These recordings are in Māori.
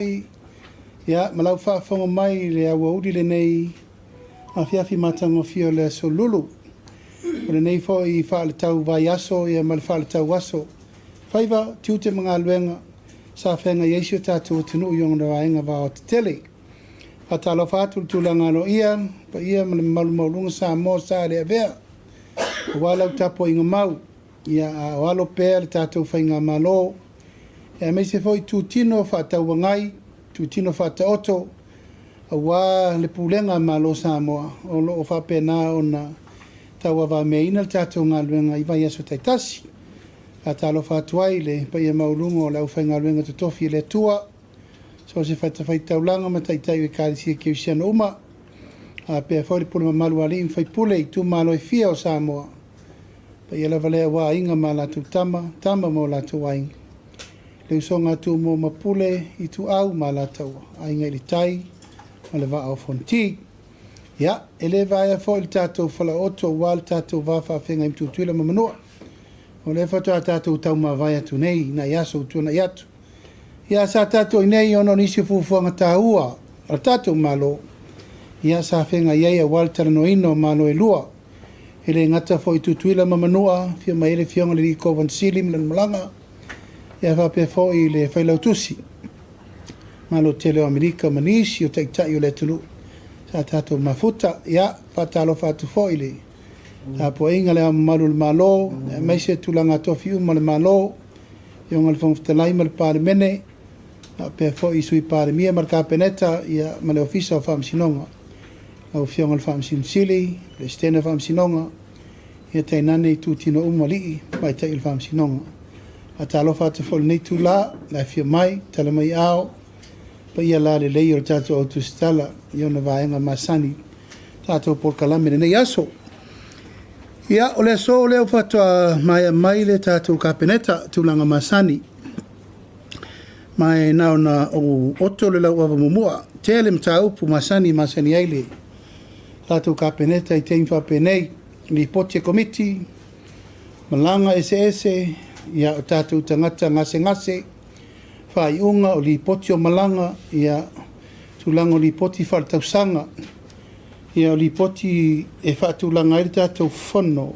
Ya, malau whaafonga mai le awa uri le nei a whiawhi matango fio le so Lulu. O le nei fo I whaale tau vai aso ia ma le whaale tau aso. Whaiva, tiute mga aluenga, sa whenga yeisio tātou tunu iong na waenga wa o te tele. Whatalo whātul tūlanga no ia, pa ia ma le malu maulunga sa mō sa le avea. O walau tapo inga mau, ia a walo pēr tātou whainga malo. E me se foi tūtino whātau wangai, tūtino whātaoto, a wā le pūlenga malo Samoa, o lo o whapena o na taua wā meina le tātou ngā luenga I vai aso taitasi. A talo whātuai le pa ia maulunga o lau whai ngā luenga tutofi le tua, so se whai taulanga ma taitai e kārisia ke usiana uma, a pēr whai pule ma malu ali whai pule I tū malo I fia o Samoa. Pa ia la valea wā inga ma lātou tama mo lātou wainga. Leu so ngā tū mō mapule I tū au mā lātaua. Ai ngai li tai, ma le wā au fonti. Ia, e le vai a fo I tātou whala oto, wā le tātou wāwha whenga I mtutuila mamanua. O le whatua tātou tau mā vai atu nei, na iaso tūna iatu. Ia sa tātou I nei ono nisi fufuanga tā ua, a tātou mālo. Ia sa whenga iei a waltara no ino mālo e lua. E le ngata fo I tutuila mamanua, fia mai ele fionga le riko vansilim lan malanga. Ia whape fo I le FEILOA'IGA. Malo te leo Amerika manisi o taitai o le tulu. Sa tātou mafuta, ia, whatalo whatu fo I le. Ta po inga le amalu le malo, meise tulanga tofi uma le malo, ionga le whangfutalai ma le palemene, pe fo I sui PALEMIA ma le kapeneta, ia ma le OFISA o whamsinonga. Au fionga le whamsinsili, le stena whamsinonga, ia tainane I tūtino uma lii, mai tai le whamsinonga. A talo whātua whole nei tū la, lai whia mai, tala mai ao, pa ia la le lei o tātou au TUSITALA, I ona vāenga masani, tātou por kalame nei aso. Ia, o le so leo whātua mai le tātou kapeneta, tūlanga masani. Mai nao na o oto le lau awa mumua, tele mta upu masani aile. Tātou kapeneta I tein whapenei, ni potia komiti, malanga SS, ia o tātou tangata ngase, whai unga o li poti o malanga, ia tūlanga o li poti whaltausanga, ia o li poti e whaatūlanga I tātou whono,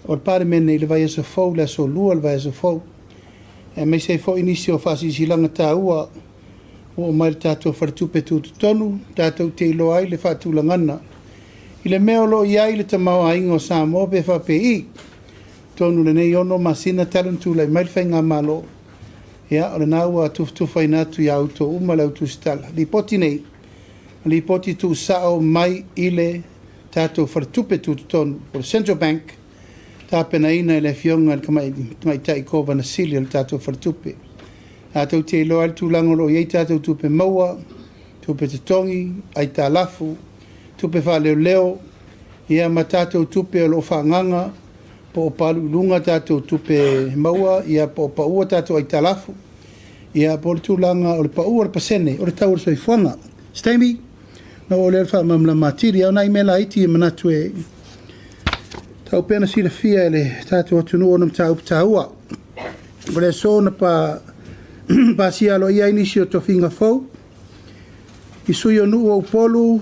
o le palemene I le vai aso fau, le aso lua le vai aso fau, e me se fau inisi o whasisilanga tā ua, o mai le tātou whartupe tūtutonu, tātou te ilo ai le whaatūlangana, I le mea lo iai le tamau a ingo Samoa pe whapei, tonu le nei ono masina talentu lai mai whainga malo. Ia, o le nāua tufai nātu I auto uma lau TUSITALA. Li poti nei, li poti tu sao mai ile tātou whartupe tūtutonu. O le Central Bank, tāpena ina I le fionga mai tai kova na sili o le tātou whartupe. Tātou te ilo al tūlangolo iei tātou tupe maua, tupe te tongi, ai tā lafu, tupe wha leo, ia ma tātou tupe o lo whanganga, po o palu lunga tātou tupe maua, ia po o paua tātou ai talafu, ia po le tūlanga o le paua le pasene, o le tau o le soifuanga. Stemi, no o le alfa mamla matiri, au nai mela iti I manatu e tau pena sila fia le tātou atunu o nam tau ptaua. O le so na pa si alo ia inisi o tofinga fau, I sui o nuu o upolu,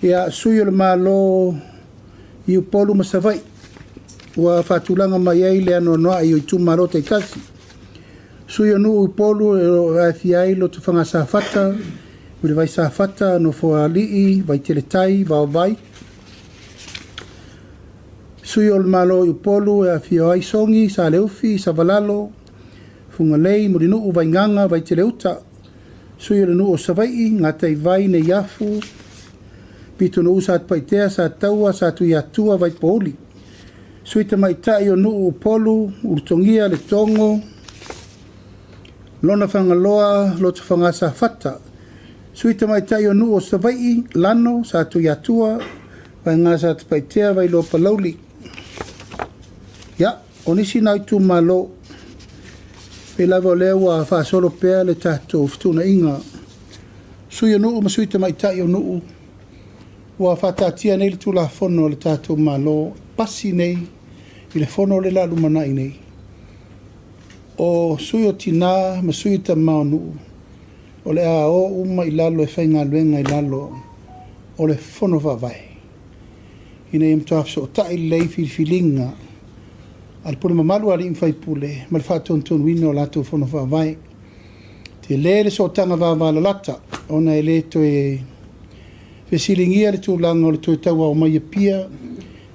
ia sui o le malo I upolu masavai. Ua whatulanga mai ei le ano noa I o itu maro te kasi. Sui anu u polu e AFIOGA lo tu whanga sa whata, ure vai sa whata no fo alii, vai teletai, vau vai. Sui o le malo u polu e AFIOGA songi, sa leufi, sa valalo, funga lei, murinu u vai nganga, vai teleuta. Sui o le nu o savai, ngatai vai ne yafu, pito no usat paitea, sa taua, sa tu yatua, vai poli. Suita mai tai o nuu polu, urtongia le tongo, lona whangaloa, loto whangasa whata. Suita mai tai o nuu o savai, lano, sa tu yatua, vai ngā sa te paitea, vai lo palauli. Ia, onisi nau tu malo, pe lava o leo a whaasolo pēr le tātou ftuna inga. Sui o nuu, ma suita mai tai o nuu, ua whatatia nei le tula whono le tātou malo, pasi nei, I le whono le la lumana I nei. O sui o tina, ma sui ta maunu, o le a o uma i lalo e whainga luenga i lalo o le whono whawai. Ina i mtua so tai lei whiwhilinga al pule mamalu ali imwhai pule mal whātontonu ina o lato whono whawai. Te le so tanga wawala lata ona e le to e whesilingia le tūlanga o le to e taua o mai e pia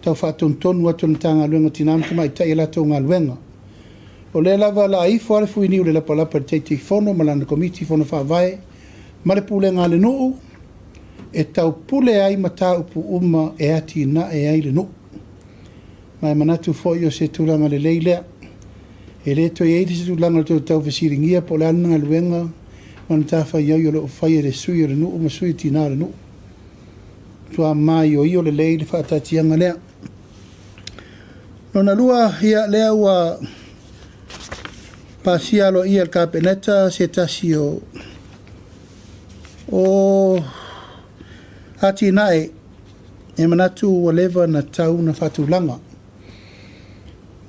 tau whātontonu atu na tanga luenga tinamta mai tai e lato ngā luenga. O le lava la ifo ale fuini o le lapalapa le teitei fono malana komiti fono whawai ma le pule ngā le nuu e tau pule ai mata upu uma e ati na e ai le nuu. Mai manatu foi o se tūlanga le leilea e le to e se tūlanga le tau whesiringia po le ananga luenga mana tawha iau o le ufai e le sui o le nuu ma sui tina le nuu. Tua mai o i o le lei le whaatatianga lea. Nona lua hia lea ua pasia lo ia ka peneta se tasio o ati nae e manatu o leva na tau na fatulanga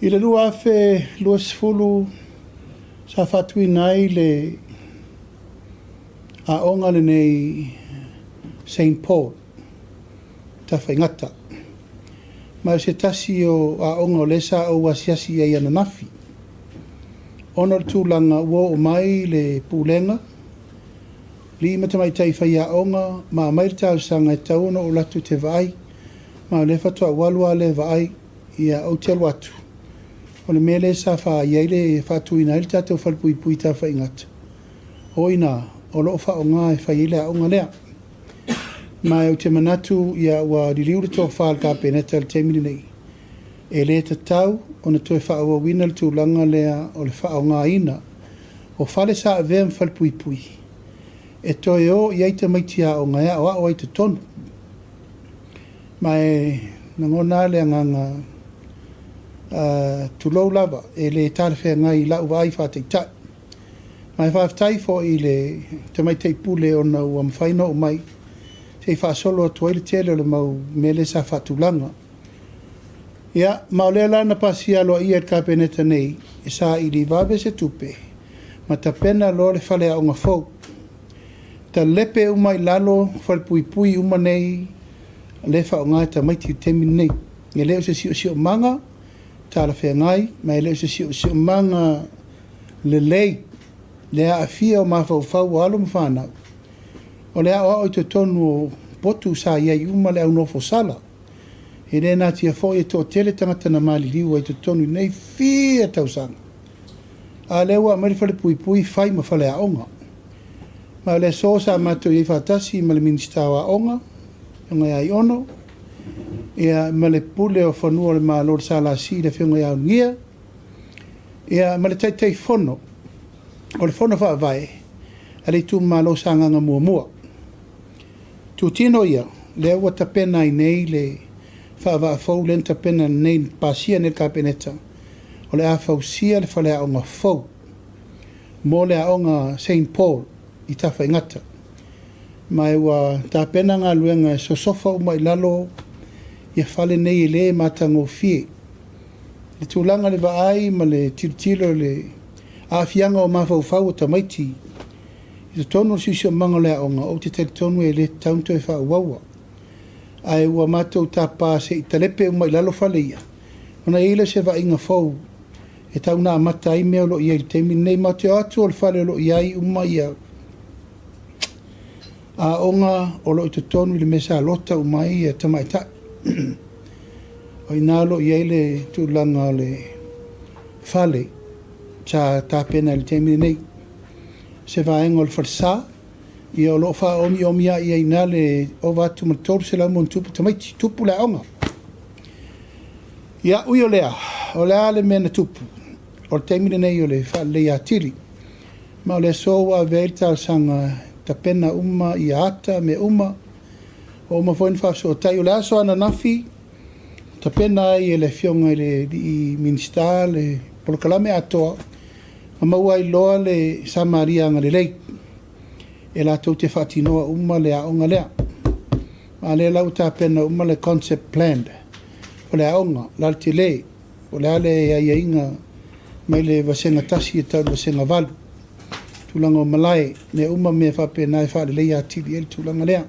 i le lua fe lua sifulu sa fatui nai le a onga le nei St. Paul ta whaingata ma se tasio a onga o lesa o wasiasi e ananafi ona tūlanga ua o mai le pūlenga. Li mata mai tai whaia onga, ma mai tau sanga e tauna o latu te vai, ma le fatua walua le vai ia au te watu. O le mele sa wha iaile e fatu ina ili tātou whalpui pui tā whaingata. O ina, o loo wha o ngā e whaiile a onga lea. Ma au te manatu ia ua ririure tō whaal ka peneta le temini nei. E le te tau, ona toe whaua wina le tūlanga lea o le wha o ngā ina, o whale sa avea mwhalpui pui. E toe o iai te maitia o ngā o a o ai te tonu. Ma e nangona le nganga tulou lava, e le tāre whea ngai lau vai whātei tai. Ma e whāwhtai fo i le te maitei pule o na ua mwhaino o mai, se i whaasolo atua i le tele o le mau mele sa whatulanga. Ia, maolela na pasia loa ia ka peneta nei, e sa i li vawe se tupe, ma ta pena lo le whale a onga fau. Ta lepe uma i lalo, whale pui pui uma nei, lefa o ngai ta maiti temi nei. E leo se si o manga, ta la whea ngai, ma e leo se si o manga le lei, le a fia o mawhau fau alo mwhanau. O le a o i te tonu o potu sa iai uma le au nofo sala. E le nā tia fo e tō tele tangata na mali liu ai te tonu nei fia tausanga. A lewa mari whale pui pui whai ma whale a onga. Ma le so sa mato i whatasi ma le ministawa a onga, onga ia i ono, ia ma le pule o whanua le maa lor sa la si le whiunga ia ngia, ia ma le taitei whono, o le whono wha vai, a le tu maa lo sa nganga mua mua. Tu tino ia, le ua tapena i nei le whaava fau lenta pena nei pasia nel ka peneta. O le a fau sia le whale a onga fau. Mo le a onga St. Paul i ta whaingata. Mai ua ta pena ngā luenga e sosofa uma i lalo i whale nei le matango fie. Le tūlanga le vaai ma le tilo le a fianga o mawhau fau o ta maiti. I te tonu sisi o manga le a onga o te tele tonu e le taunto e wha uaua. Ai ua mātou tā pā se i talepe uma i lalo whale ia. Ona eile se wa inga fau. E tau nā mata i mea lo ia i temi nei ma te atu o le whale lo iai uma ia. A onga o lo i te tonu i le mesa lota uma i e tamai ta. O i nā lo iai le tūlanga le whale. Tā pena i le temi nei. Se wa inga o le whalsa. Ia o lo wha omi a ia ina le o watu matoru se lau mon tupu tamaiti tupu le onga. Ia ui o lea le mena tupu. O le teimine nei o le wha le a tiri. Ma o le soa veil tal sanga ta pena uma i ata me uma. O uma foin wha so tai o le aso ana nafi. Ta pena i le fionga i minsta le polokalame atoa. Ma maua i loa le Samaria anga le lei. E la tau te whatinoa uma le a onga lea. Ma le lau ta pena uma le concept planned. O le a onga, la te le. O le ale ia inga mai le vasenga tasi e tau vasenga valu. tūlanga o Malai, ne uma me whapena e whaare leia tili ele tūlanga lea.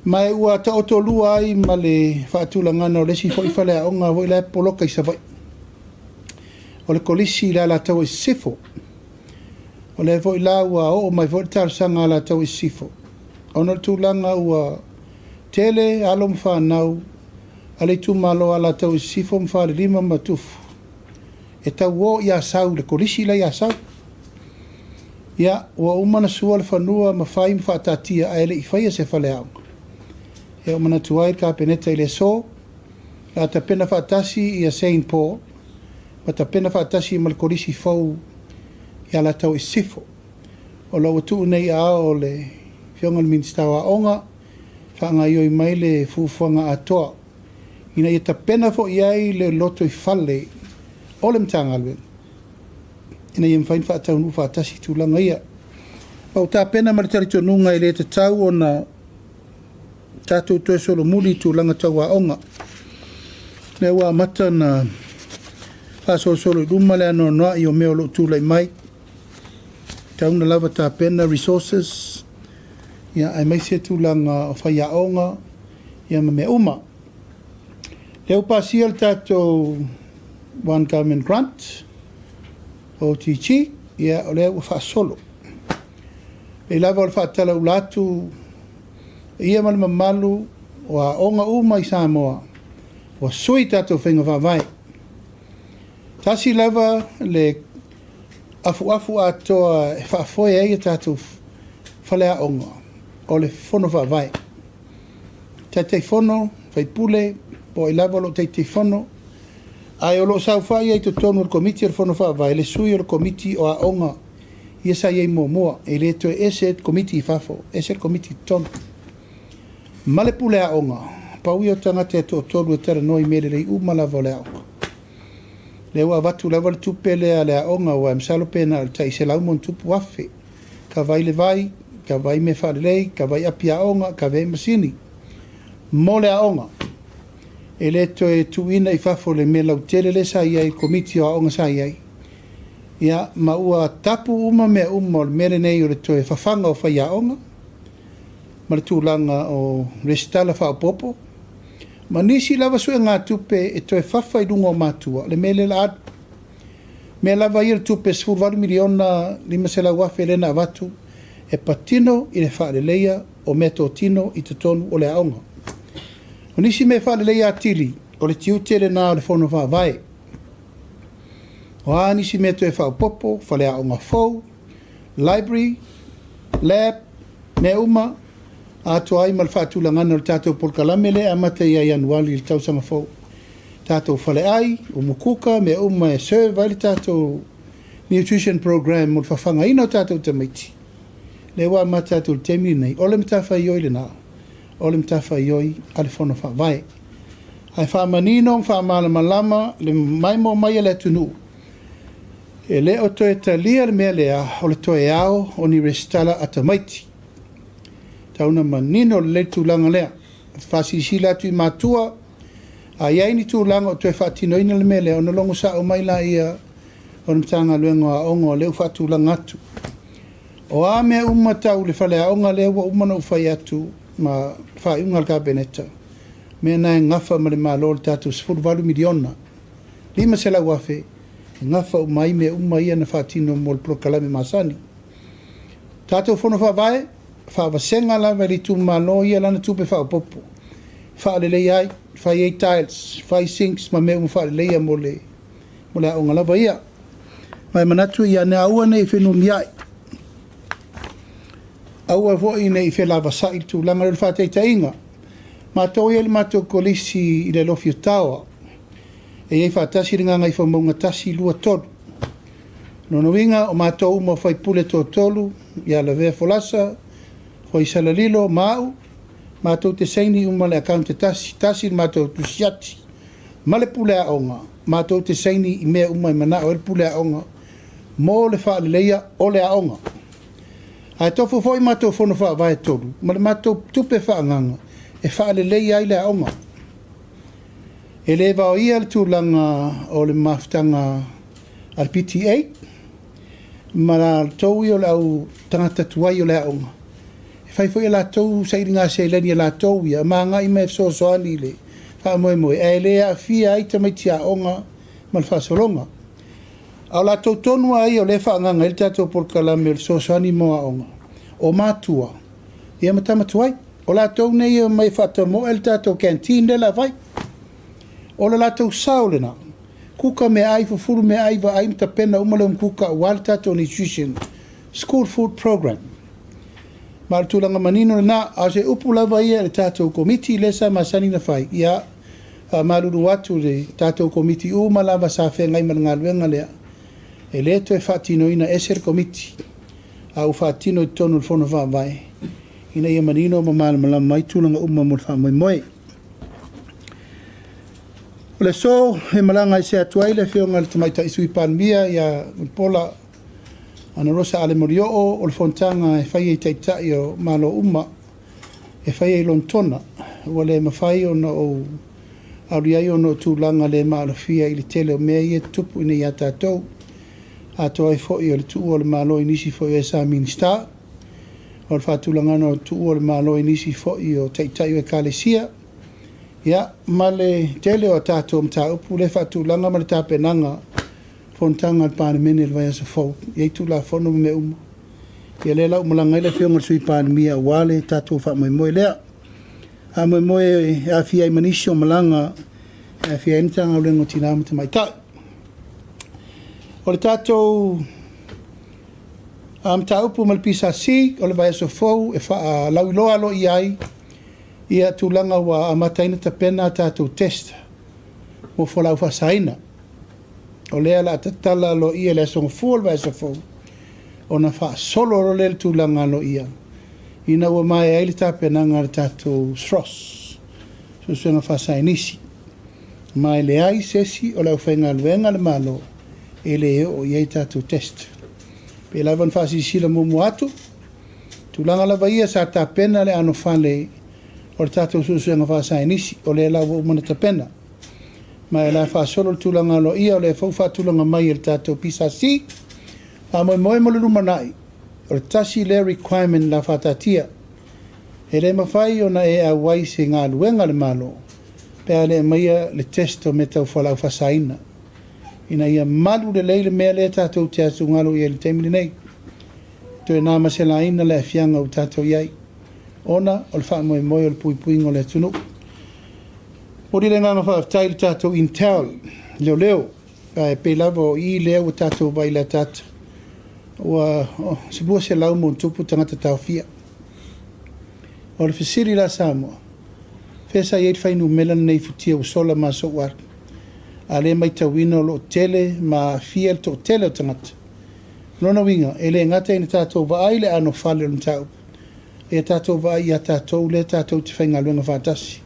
Mai ua ta oto lua ai ma le whaatūlanga na o lesi fo i whale a onga vo i la poloka i savai. O le kolisi la la tau i sifo. O le vo i la ua o mai vo i tarsanga la tau i sifo. Ono tūlanga ua tele alo mwhanau, ale tu malo ala tau i sifo mwhare lima matufu. E tau o ia sau, le kolisi la ia sau. Ia, ua umana sua le whanua ma whai mwhaatatia a ele i whaia se whale au. E o mana tuai ka peneta i le so, la ta pena whaatasi i a St. Paul, ma ta pena whaatasi i ma le kolisi fau i ala tau i sifo. O lau atu nei a o le whionga le ministawa onga, whaanga ioi mai le fufuanga atoa. Ina i ta pena fo i ai le loto i whale, o le mtanga alwen. Ina i mwhain whaatau nu whaatasi tūlanga ia. Pau ta pena maritari tonunga i le te tau o na tātou toe solo muli tūlanga tau a onga. Le wā mata na whaasolo solo i ruma le ano noa i o meo lo tūlai mai. Tauna lava tā pena resources. Ia ai mai se tūlanga o whai a onga. Ia ma me uma. Le upasi al tātou One Government Grant. OTG. Ia o le whaasolo. E lava o le whaatala ulatu. Ia mali mamalu o a onga uma i Samoa. O sui tātou whenga whawai. Tasi lava le afu atoa e whaafoe e tātou whalea onga. O le whono whawai. Teitei whono, whaipule, po i lava lo teitei whono. Ai o lo sau whai ei to tonu o komiti o le whono whawai. Le sui o le komiti o a onga. Ia sa iei mua. E le to ese komiti i whafo. Ese komiti tonu. Male pule a onga, pau i o tangata e to tolu e tera noi mele rei umalawa le aonga. Le ua watu lawa le tupe lea le aonga wa msalo pena al tai se laumon tupu wafe. Ka vai le vai, ka vai me whalelei, ka vai api aonga, ka vai masini. Mo le aonga. E le to e tuina i fafo le me lau tele le sa iai, komiti o aonga sa iai. Ia ma ua tapu uma me uma o le mele nei o le to e fafanga o whai aonga. Ma le tūlanga o restala whaopopo. Ma nisi lava sue ngā tupe e toe whawhai rungo mātua. Le mele la adu. Me lava i le tupe 10 miliona lima se la wafe lena avatu. E patino i le whaare leia o me tō tino i te tonu o le aonga. O nisi me whaare leia atili o le tiute le nā o le whono whaavai. O a nisi me toe whaopopo, whale aonga fau, library, lab, me uma, ato ai mal whaatulangana o le tātou polkalame le amata i ai anuali le tausanga fau. Tātou whale ai, o mukuka, me uma e serve ai le tātou nutrition program o le whawhanga ina o tātou tamaiti. Le wā ma tātou temi nei, o le mtawha i oi le nā, o le mtawha i oi a le whono whawai. Ai whamanino, whamalama, le maimo mai le tunu. E le o toe talia le mea lea, o le toe ao, o ni restala a tamaiti. Tauna manino le tūlanga lea. Whasirisi tu i mātua. A iai ni tūlanga o tue whaatino ina le mele. O na longo sa o mai la ia. O na mtanga luengo a ongo leu whaatūlanga atu. O a mea umatau le whale a onga leu wa umana ufai atu. Ma whaunga le kabineta. Mea nai ngafa ma le malo le tātou 10 miliona. Lima se la wafe. Ngafa umai mea umai ana whaatino mo le prokalame masani. Tātou whono whawai. Whawasenga la veri tu malo ia lana tupe whaopopo. Whaalelei ai, whai ei tiles, whai sinks, ma meu whaalelei mo le aonga lava ia. Mai manatu ia ne aua nei whenu miai. Aua vo i nei whelava sai tu langa le whaatei tainga. Ma tau ia le mato kolisi i le lofi o tawa. E ei whaatasi ringa ngai whamaunga tasi lua tolu. Nono inga o mato uma whai pule to tolu, ia la vea folasa, o i salalilo mau, mātou te seini uma le akaunte tasi mātou tusiati, ma le pule a onga, mātou te seini i mea uma i mana o le pule a onga, mō le whaaleia o le a onga. Ai tofu foi mātou whono whaavai tolu, ma le mātou tupe whaanganga, e whaaleia i le a onga. E le vao ia le tūlanga o le maftanga al PTA, Mara tau I o le au tangata tuai o le aonga. Fai foi la tau sa iringa se leni la tau ia ma nga I me so ani le fa moe moe e le a fia ai te mai tia onga mal fa solonga. Au la tau tonu ai o le fa nga il tato por kalame o so ani mo onga. O matua. Ia matama tuai. O la tau nei o mai fa mo el tato canteen de la vai. O la tau saulena. Kuka me ai fufuru me ai va ai mta pena umale kuka wal tato nutrition school food program. Mar tulanga manino na a se upu lava ia le tato komiti lesa masani na fai. Ia maluru watu le tato komiti uma lava sa fe ngai malngalwenga lea. E leto e fatino ina eser komiti. Au fatino I tonu fono va vai. Ina ia manino mamala malam mai tulanga uma mo fa moe. O le so he malanga I se atuai le whionga le tamaita I sui PALEMIA ia pola ana rosa ale morio o le fontanga e whai e taitai o malo uma e whai e lontona ua le mawhai o na o auriai o no tūlanga le maalofia I le tele o mea I e tupu ina ia tātou a toa I fōi o le tuu o le malo I nisi fōi o e sa minista o le whātulanga no tuu o le malo I nisi fōi o taitai o e kālesia ia ma le tele o tātou mta upu le whātulanga ma le tāpenanga fontanga le panemene le vai asa fau. Iei tu la fono me uma. Ia le lau malanga ile whionga sui PALEMIA wale tātou wha moe moe lea. A moe moe a fia I manisi o malanga a fia imtanga o lengo tinama te mai tai. O le tātou mta upu ma le pisa si o le vai asa fau e wha lau iloa lo I ai ia tūlanga wa amataina ta pena tātou testa mo whalau whasaina. O lea la tatala lo ia le songa fuol vai sa fau. O na wha solo ro le tūlanga lo ia. Ina ua mai aile tāpenanga le tātou sros. So suenga whasainisi. Mai le ai sesi o lau whainga luenga le malo e le o iei tātou test. Pe lawan whasisila mumu atu. Tūlanga lava ia sa tāpena le ano whale o le tātou suenga whasainisi o le lau umana tāpena. Mai la fa solo tulanga lo ia o le fa tulanga mai el tato pisa si a mo mo le rumanai o tasi le requirement la fatatia e le mafai ona e a wai se nga luenga le malo pe le mai le testo meta fa la fasaina ina ia malu de le me le tato tia sungalo ia le temili nei to na ma se la ina le fianga o tato iai ona o fa mo o le pui pui ngole tunu. Ori le nganga wha taile tātou intel, leo, pe lavo I leo tātou vai la tata. Ua, se bua se lau mo tupu tangata tau fia. O le fisiri la Samoa. Fesa iei whainu melan nei futia usola ma so war. A le mai tawina lo tele ma fia to tele o tangata. Lona winga, e le ngata ina tātou vai le ano whale lun tau. E tātou vai a tātou le tātou te whainga luenga whatasi.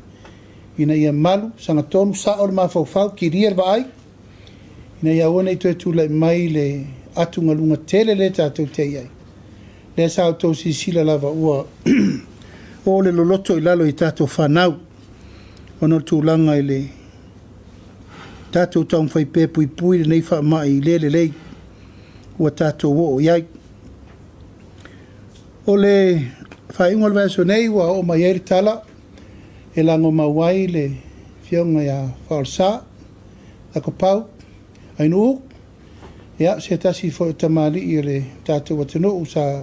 Ina ia malu sanga tonu sa o le mafau ki ria vai ina ia ona I tu le mai le atu ngalunga tele le tātou te iai le sa o si sila lava ua o le loloto I lalo I tātou whanau ona tūlanga I le tātou taum whai pē pui pui le nei wha mai le lei ua tātou o iai o le whaiunga le vaso nei ua o mai eri tala e lango mawai le fionga ia falsa a ko pau ai no ia se tasi fo tamali I le tātou watano usa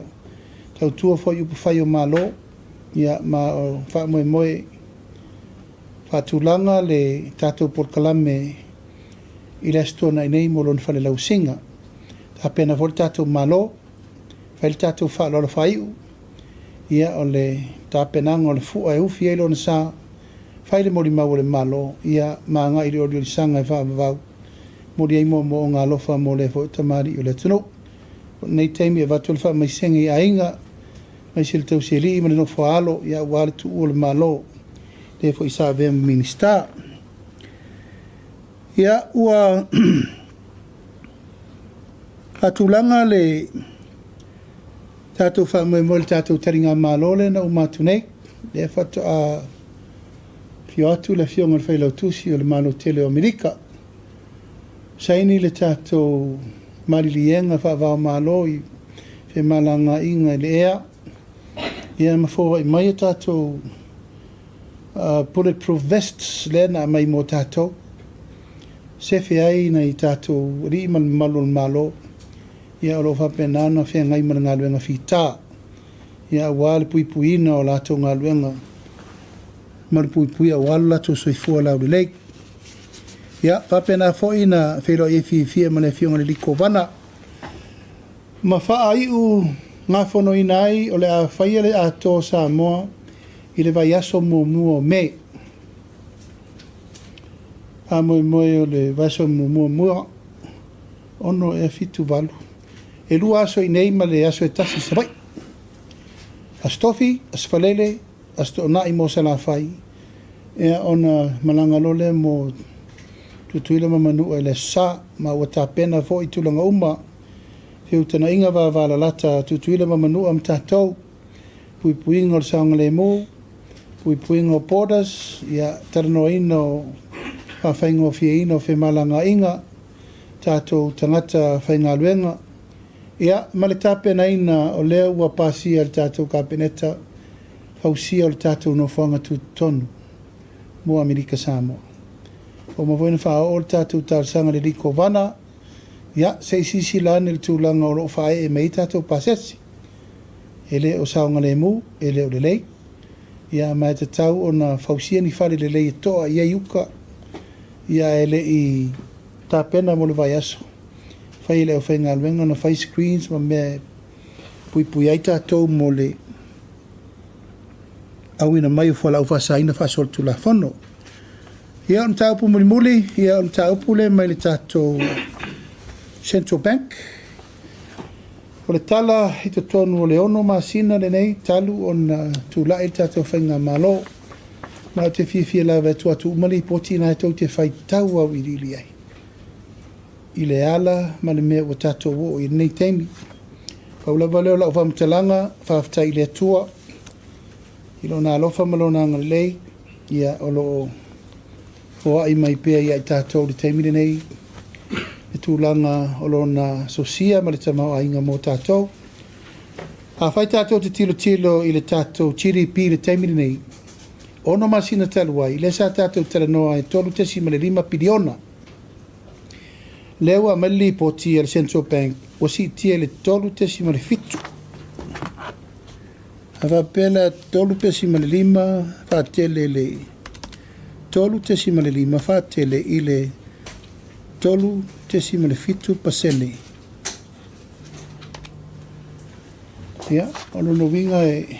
tau tua fo yupu whai o malo ia ma wha moe moe whatulanga le tātou por kalame I le astona I nei molon whale lau singa ta pena fo le tātou malo whai le tātou wha lolo whaiu ia o le ta penanga o le fua e ufi e lona sa Whaile mori mau le malo, ia maa ngā iri ori sanga I whaamavau. Mori ai mo ngā lofa mo le fo tamari o le tano. Nei teimi e watu le wha mai senga I ainga, mai se le tau se li, ma le no whaalo, ia wale tu o le malo. Le fo isa vema minista. Ia ua hatulanga le tātou wha mo le tātou taringa malo le na umatu nei. Le whatu a fio atu le fionga le whailau tusi o le malo tele o Amerika. Saini le tātou malilienga whaavao malo i whe malanga inga i le ea. Ia mawhora i mai tātou bulletproof vests le na mai mo tātou. Sefe ai na i tātou ri malo malo. Ia olo whapenana whea ngai mana ngā luenga whita. Ia wale pui puina o lātou ngā luenga. Maru pui pui a wale lātou soifua lau le leik. Ia whapena fwoi na whero e fia mana fionga le liko wana. Ma wha aiu ngā whono inai o le a whaia le a tō sa moa i le vai aso mua me. A moe o le vai aso mua ono e fitu walu. E lua aso i nei ma le aso e tasi se vai. As tofi, as falele, as to na i mo sa la whai. E ona malanga lole mo tutuila mamanu e le sa ma ua tā pena fo i tulanga uma. Whiu tana inga wala lata tutuila mamanu am tātou. Pui puinga o saonga le mō. Pui puinga o borders. Ia tarano ino whawhainga o fia ino whi malanga inga. Tātou tangata whainga luenga. Ia male tāpena ina o leo ua pāsia le tātou kāpeneta. Hausia o le tātou no whanga tu tonu. Mua Amerika Samoa. O mawhoina wha o le tātou tārsanga le liko wana. Ia, se sisi lana le tūlanga o lo whae e mei tātou pasesi. Ele o saonga le mu, ele o le lei. Ia, mai te tau o na whausia ni whare le lei e toa ia iuka. Ia, ele i tāpena mo le vai aso. Whai le o whainga luenga na whai screens ma mea pui ai tātou mo le awina mai o whala ufasa ina whasol tu la whono. Ia, on tāupu muli, ia on tāupu le mai le tātou Central Bank. O le tala i te tonu o le ono masina le nei talu o na tūla i tātou whainga malo. Ma te fia lawa tu atu umali poti na tau te whai tau au i rili ai. I le ala ma le mea o tātou o i nei teimi. Paulawa leo lau whamtalanga, whaftai le atua. I lo nā lofa malona anga lei. Ia o lo hoa i mai pia i ai tātou le teimi le nei. E tūlanga o lona sosia ma le tamau a inga mō tātou. A whai tātou te tilo i le tātou GDP le teimiri nei. Ono masina talua i le sa tātou tala noa e tolu tesi ma le 5 piliona. Lewa mali po tia le Central Bank o si tia le tolu tesi ma le fitu. A whapela tolu tesi ma le 5 whaatele le tolu tesi ma le 5 whaatele i le tolu tesi ma le fitu pasene. Ia, ono no winga e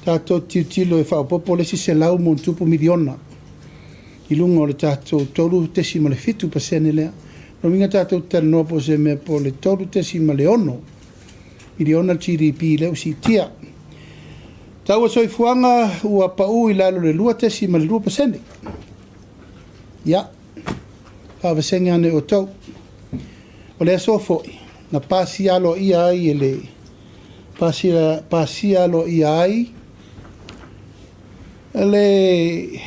tātou tiutilo e whaopopo le si se lau mo tupu miliona. I lunga o le tātou tolu tesi ma le fitu pasene lea. No winga tātou tala noa po se mea po le tolu tesi ma le ono. Miliona GDP leo si tia. Tau a soifuanga ua pau i lalo le lua tesi ma le 2%. Ia. Hawasenga ane o tau. O le aso foi. Na pasi alo ia ai e le pasi alo ia ai e le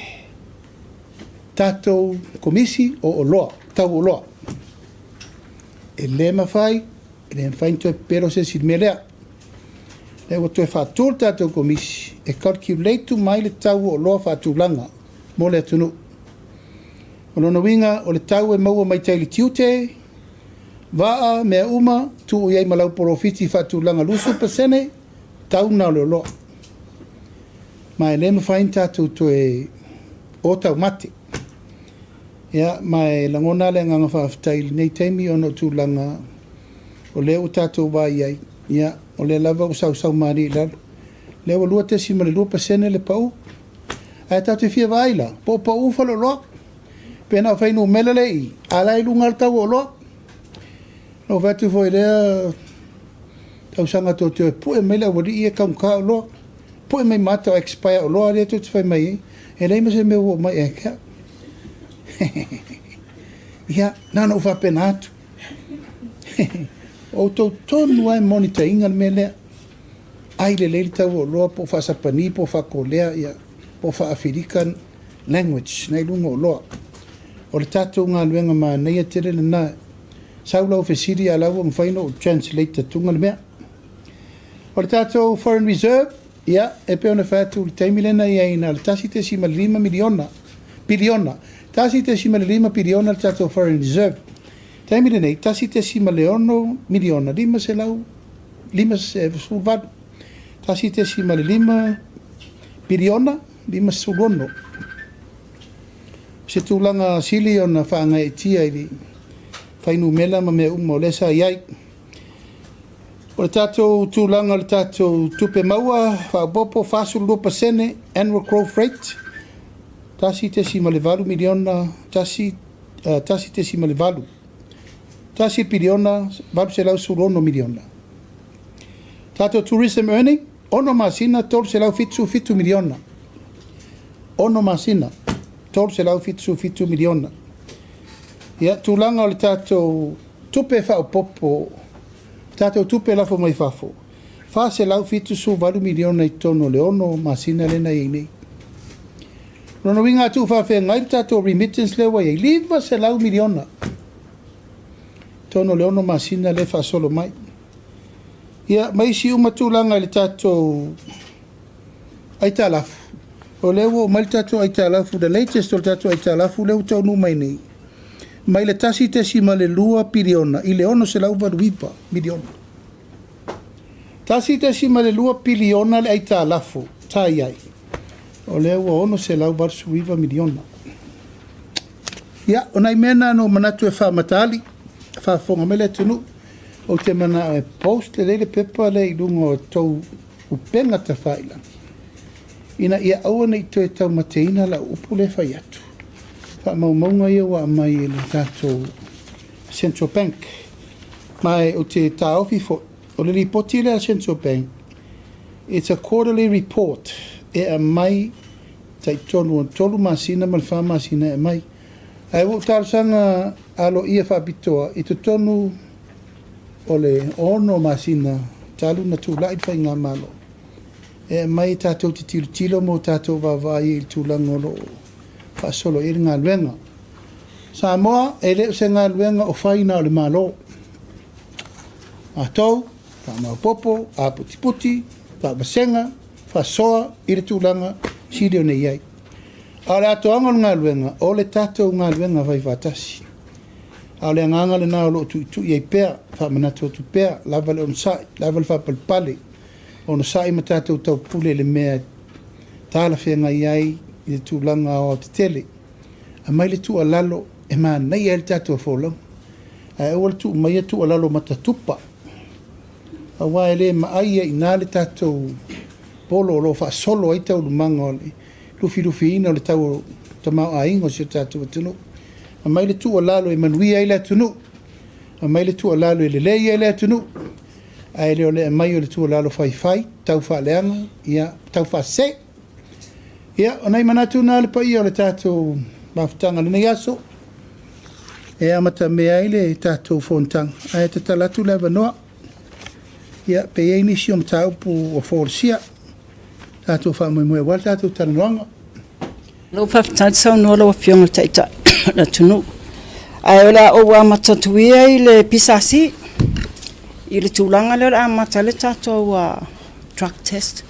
tatou komisi o loa. Tau o loa. E le mawhai, e le mawhai toi pero se si melea. Le o toi whātul tatou komisi. E calculate mai le tau o loa whātulanga. Mo le atunu. O lona winga o le tau e maua mai taili tiute, waa mea uma, tu o iei malau porofiti whatulanga lusu pasene, tau na leo loa. Mai le mawhain tātou to e o tau mate. Ia, mai langona le nganga whawhataili nei teimi ono tūlanga o leo tātou wā iei. Ia, o le lava o sau maari lalo. Leo lua tesi ma le 2% le pau. Ai tau te fia waila, po pau whalo loa. Pena whainu melele i, alai lungal tau o loa. No vatu foi lea, tau sanga tō te pue mele wari i e kaunka o loa. Pue mai mata o expire o loa, rea tō te whai mai e. E reima se me o mai e kia. Ia, nana uwha pena atu. O tō tonu ai monita inga me lea. Ai le leili tau o loa po whasapani, po whakolea, ia, po whaafirikan language, nei lunga o loa. O le tātou ngā luenga mā nei a tere le nā. saulau fesiri alau mawhaino translate tunga le mea. O le tātou Foreign Reserve, ia, e peo na whātu le taimilena ia ina le tasi te sima le 5 biliona. Tasi te sima le 5 biliona le tātou Foreign Reserve. Taimilena i tasi te sima le 1 miliona, 5 se lau, 5 se sulvadu. Tasi te sima le 5 biliona, 5 sulono. Se tūlanga sili o na whaanga e tia i whainu mela ma mea umo lesa iai. O le tātou tūlanga le tātou tupe maua, whaopopo, whāsulu 2% annual growth rate. Tasi te sima le 8 miliona, tasi te sima le 8. Tasi biliona, 8 se lau sulono miliona. Tātou tourism earning, ono masina, tolu se lau fitu miliona. Ono masina, tolu se lau fitu miliona. Ia, tūlanga o le tātou tupe whaopopo, tātou tupe lafo mai whafo. Wha se lau fitu su 8 miliona i tono le ono masina lena i nei. Rono winga tu whawhea ngai tātou remittance lewa i liva se lau miliona. Tono le ono masina le whasolo mai. Ia, mai si umatulanga le tātou aita lafu. O lewo, mai tātou aita lafu, the latest o tātou aita lafu, leo tonu mai nei. Mai le tasi te si ma le 2 biliona, i le ono se lau varuipa, miliona. Tasi te si ma le 2 biliona le aita lafu, tai ai. O lewo ono se lau varuipa miliona. Ia, o nai mena no manatu e whamatali, whafonga mele tunu, o te mana e post le leile pepa le i lungo tau upenga ta whaila. Ina ia awana i toe tau mateina la upu le whai atu. Wha maumaunga ia wa mai e le tātou Central Bank. Mai o te tāofi fo, o le ripoti le a Central Bank. It's a quarterly report. E a mai tai tolu masina mal wha masina e mai. Ai wo tārsanga alo ia whabitoa i te tonu o le ono masina talu na tūlai whai ngā malo. E mai tātou te tilo mo tātou wawai i tūlangolo whaasolo i ngā luenga. Sa moa e leo se ngā luenga o whaina o le malo. A tau, wha maupopo, a puti, wha masenga, wha soa i le tūlanga siri o nei iai. A le atoanga ngā luenga, o le tātou ngā luenga vai whatasi. A le anganga le nao lo tu iai pēr, wha manato tu pēr, lava le on sai, lava le whapalpale, ono sai matatou tau pule le mea tāla whenga iai i le tūlanga o te tele. A mai le tu alalo e maa nei e le tātou wholang. A e wale tu mai e tu alalo matatupa. A wae le maaia i nā le tātou polo lo wha solo ai tau lumanga o le lufi ina o le tau tamau a ingo si o tātou atunu. A mai le tu alalo e manui ai le atunu. A mai le tu alalo e le lei ai le atunu. A e leo le mai o le tu alalo whai, tau wha leanga, ia tau wha se. Ia, o nei manatu nā le pai o le tātou mawhitanga le nei aso. E amata mea i le tātou whontang. A e te talatu lewa noa. Ia, pe e nisi o mtaupu o whorsia. Tātou wha mui wal tātou taranwanga. Lo whawhitai sau noa lo whionga taita na tunu. Ai ola o wa matatuia i le pisasi. I le tūlanga leo a mata le tātou drug test.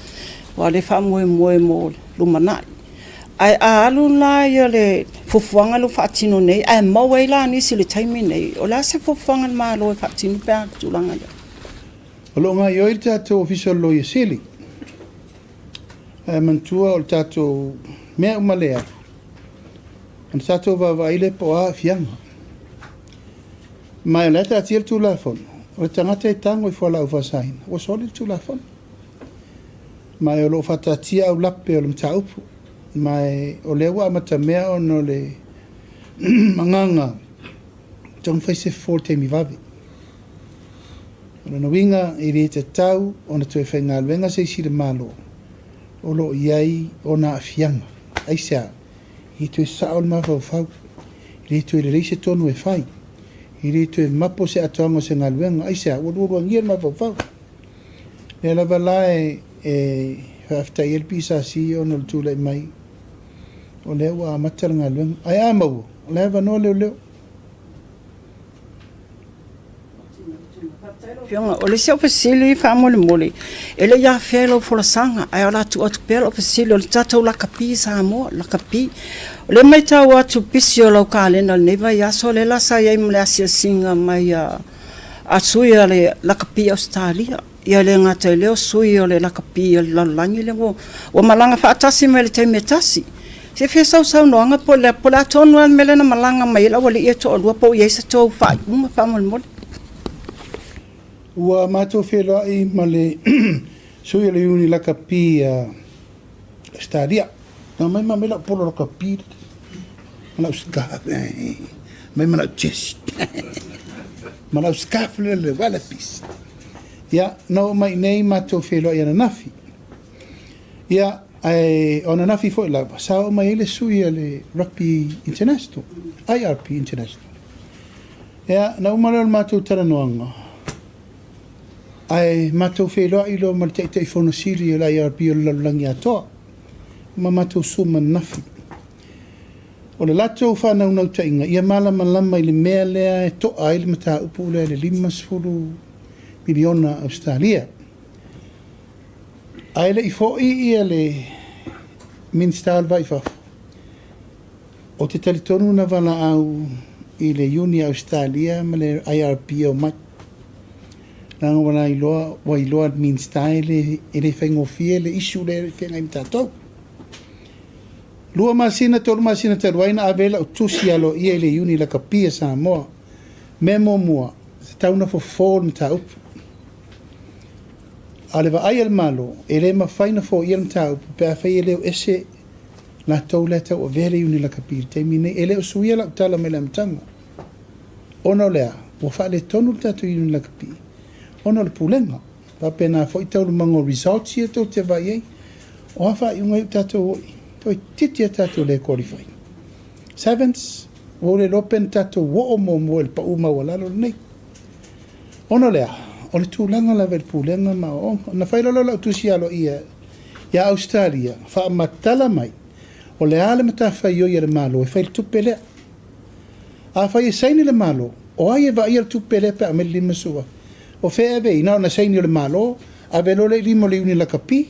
Wa le wha mui mo lumanai. Ai a alu la i le fufuanga lo whaatino nei. Ai maua i la nisi le taimi nei. O la se fufuanga ma lo e whaatino pēr tūlanga leo. O lo ngā ioi tātou official lawyer seli. Mantua o le tātou mea umalea. An tātou wawaile po a fianga. Mai le tātia le tūlafonu. O le tangata e tango i whala ufasaina. O soli le tūlafonu. Mai o lo whatatia au lape o le mtaupu. Mai o lewa amata mea o no le manganga. Tong whaise fōr te mi wavi. O na winga i re te tau o na tue whainga luenga se isi le malo. O lo iai o na afianga. Aisea, i tue sao le mawhau whau. I re tue le reise tonu e whai. I re tue mapo se atoango se ngā luenga. Aisea, urua ngia le mawhau whau. Le lava lae e whaftai elpi sa si o na le tūlai mai. O lewa a matara ngā luenga. Ai a mau, o lewa no leo leo. Fionga, o le se ofisili fa mole. Ele ya felo folasanga, ai ala tu atu pelo ofisili o le tatou lakapi sa mo, lakapi. O le mai tau atu pisi o lau kalena le neva ya so le lasa iai mle asia singa mai asui a le lakapi Australia. Ia le ngata i leo sui o le lakapi o le lalangi le wo. O malanga fa atasi me le taime tasi. Se fe sau noanga po le pola tonu al mele na malanga mai la wale ia to o lua po iai sa tau fa uma fa mole. Ua mātou whelai ma le sui le uni lakapi stadia. Nā mai ma mela polo lakapi. Malau scarf. Mai malau chest. Malau scarf le walapis. Ia, nau mai nei mātou whelai ana nafi. Ia, ona nafi fo lava. Sao mai ele sui le Rugby International. IRP International. Ia, nau malau mātou taranoanga. Ai matou whelua i lo maltei tei whono siri o la IRP o lalangi atoa. Ma matou suma nafi. O le latou whanau nau tainga, ia malama lama i le mea lea e toa i le mata upu lea le 5 miliona Australia. Ai le i fōi ia le Minister Alvai Fafu. O te talitonu na wala au i le Uni Australia ma le IRP o mai. Nanga wana i loa Minister ele whaingofie le isu le whenga i mtatou. Lua masina tolu masina taruaina avela o tusialo ia le Uni la kapia sa moa. Memo mua, se tauna fo fōl mtaupu. Ale wa ai al malo, ele ma whaina fo ia mtaupu, pe a whai ele o ese la tau le tau o vele Uni la kapia. Te mine, ele o suia la utala me le mtanga. Ono lea, o wha le tonu tatu Uni la kapia. Ono le pulenga. Pa pena fo i tau mango results ia tau te vai ei. O hawha i unga i tatou oi. Toi titia tatou le qualify. Sevens, o le lopen tatou wo o mo el pa uma walalo nei. Ono lea, o le tūlanga la vel pulenga ma o. Na whailolo la utusialo ia Australia. Wha matala mai. O le ale mata whai o ia le malo. E whail tupe lea. A whai e saini le malo. O ai e va ia le tupe lea pe a me lima sua. O fea vei, nao na saini o le malo, a velo le limo le uni la kapi.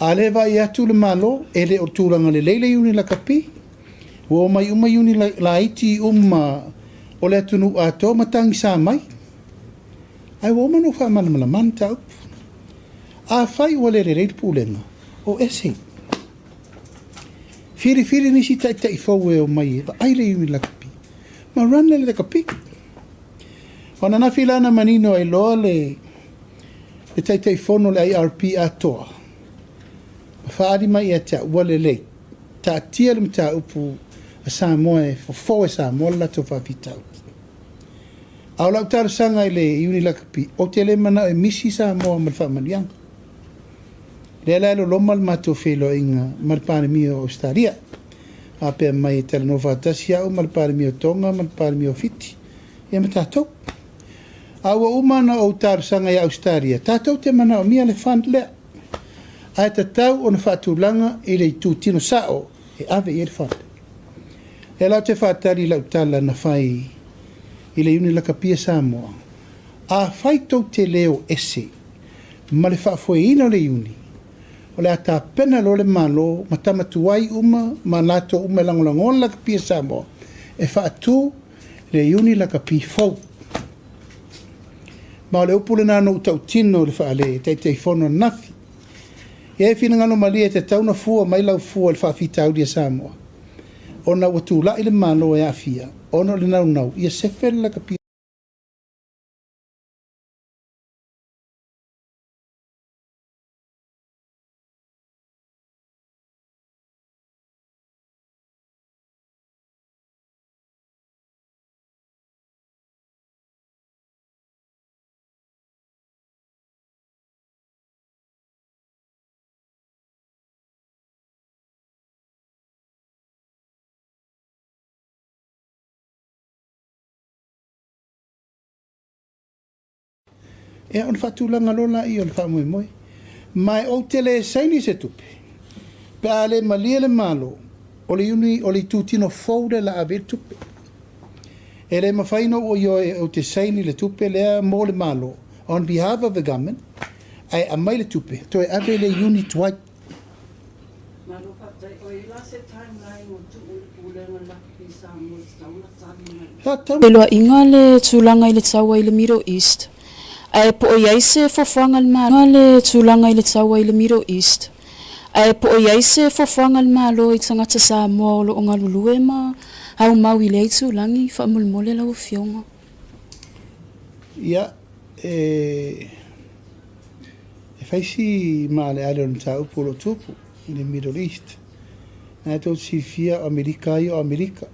A le va i atu le malo, e le o tūranga le leile uni la kapi. O mai uma uni la iti o le atunu ato matangi sa mai. Ai o manu wha manamala mantau. A whai o le reit pūlenga, o ese. Whiri nisi tai fōwe o mai, va ai le uni la kapi. Ma rana le kapi. Ona na filana manino ai loa le tai fono le IRP atoa. Whaari mai e ta wale le. Ta tia le mta upu a Samoa e fo e Samoa la to whawhitau. Au lau taru sanga i le iuni lakapi. O te le mana e misi Samoa mal whamanianga. Le la elo loma le mato whelo inga mal PALEMIA o Australia. A pia mai e tala no whatasi au mal PALEMIA o Tonga, mal PALEMIA o Fiti. Ia me tātou. Aua umana o taru sanga i Australia. Tātou te mana o mia le whand lea. Ai tatau o na whaatulanga i le tū tino sao e ave i le whand. E lau te whaatari lau tala na whai i le uni lakapia Samoa. A whai tau te leo ese. Ma le whaafoe ina le uni. O le ata pena lo le malo ma tamatuai uma ma lato uma langolangon lakapia Samoa. E whaatu le uni lakapia fau. Ma o le upule nā no tau tino le whaale, te whono nafi. E whina ngano malia te tauna fua, mai lau fua le whaafita au dia Samoa. O na watu la ile malo e afia, o na le nau, ia sefere la kapia. E on whatulanga lola i on whamoe moe. Mai o tele saini se tupe. Pe ale malia le malo, o le uni, o le tūtino faude la ave tupe. E le mawhaino o o te saini le tupe lea mo le malo. On behalf of the government, ai a mai le tupe. To e ave le unit white. LEUATEA le tūlanga I le taua I le Middle East. Ai po o iai se fofoanga le malo le tūlanga I le taua I le Middle East. Ai po o iai se fofoanga le malo I tangata Samoa o lo o ngā Lulu e ma hau mau I le ai tūlangi whaamole lau fionga. Ia, e whaisi maa le ale o na tau polo tupu I le Middle East. Nā tau si fia o Amerika I o Amerika.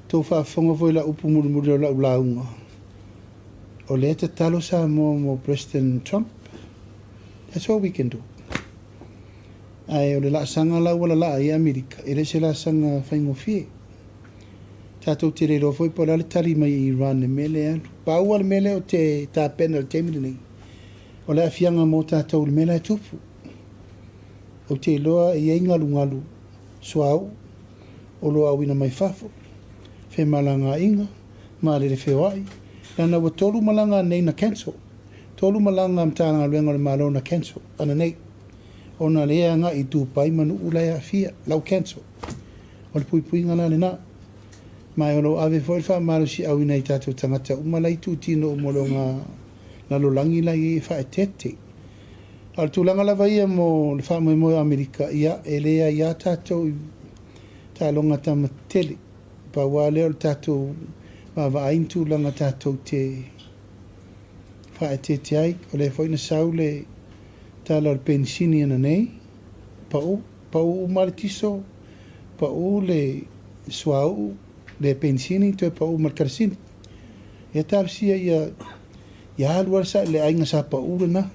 Tō whaafonga foi la upu murumuri o la ulaunga. O le te talo sa mo President Trump. That's all we can do. Ai o le la sanga la wala la I Amerika. E le se la sanga whaingo fie. Tātou te rero foi po la le tali mai I Iran le mele alu. Pāua le mele o te tāpena le teimini nei. O le afianga mo tātou le mele tupu. O te loa I ngalu suau. O loa wina mai fafo. Fe malanga inga. Ma le whewai. Nana wa tolu malanga nei na cancel. Tolu malanga mtanga luenga le malo na cancel. Ana nei. Ona lea nga I tūpai manu ulai a fia. Lau cancel. O le pui ngana le na. Mai ono ave foi fa malo si au nei tātou tangata. Umalai tu tino umolo ngā nalolangi lai fa etete. Al tūlanga lava ia mo le wha mo Amerika. Ia elea ia tātou tā longa tamatele. Pa wale o tātou ma ain tūlanga tātou te whaetete ai. O le whaina saule tāla o pensini ana nei. Pa u maritiso. Pa u le suau. Le pensini to pa u markarsini. Ia tāpsia ia halua sa le ainga sa pa u na.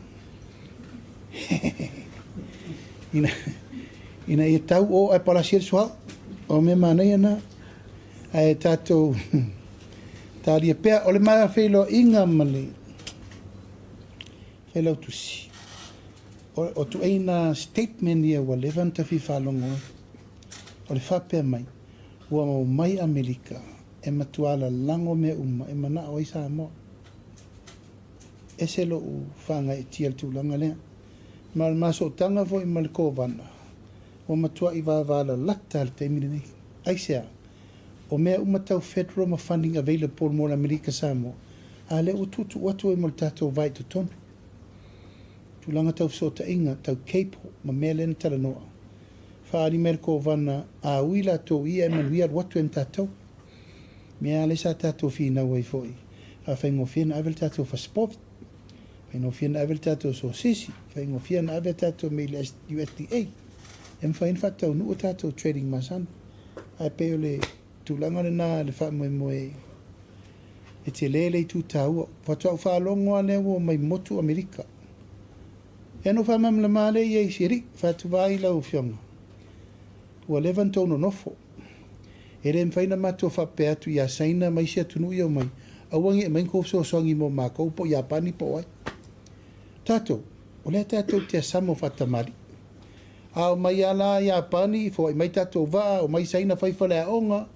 Ina ia tau o ai palasia suau. O me manei ana. Ai tātou tāria pea o le mai FEILOA'IGA male FEILO tusi o tu eina statement ia wa levanta fi whalongo o le whapea mai ua mau mai Amerika e matuala lango me uma e mana o isa mo e se lo u whanga e tia tūlanga lea mal maso tanga vo I malko vana o matua I wāwala lakta al te nei aisea o mea umatau federal ma funding available mo Amerika Samoa. A le ututu watu e mo tātou vai tu tonu. Tūlanga tau sota inga tau keipo ma mea lena tala noa. Whaari merko vana a uila tō ia e manuia watu em tātou. Mea le sa tātou whina wai foi. A whaingo whina avel tātou fa sport. Whaingo whina avel tātou so sisi. Whaingo whina avel tātou me le USDA. Em whain whatau nuu tātou trading masana. Ai peo le tūlanga le nā le wha moe e te lele I tū tāua. Whatau whaalongo ane o mai motu Amerika. E no whamam la male I ei siri, whatu vai lau fionga. Ua levan tōno nofo. E re mwhaina matua whape atu I a saina mai sia tunu I au mai. Awangi e mainko so songi mo mākou po Japani po ai. Tātou, o lea tātou te asamo whatamari. A o mai ala Japani, fo ai mai tātou vaa, o mai saina whaifale a onga,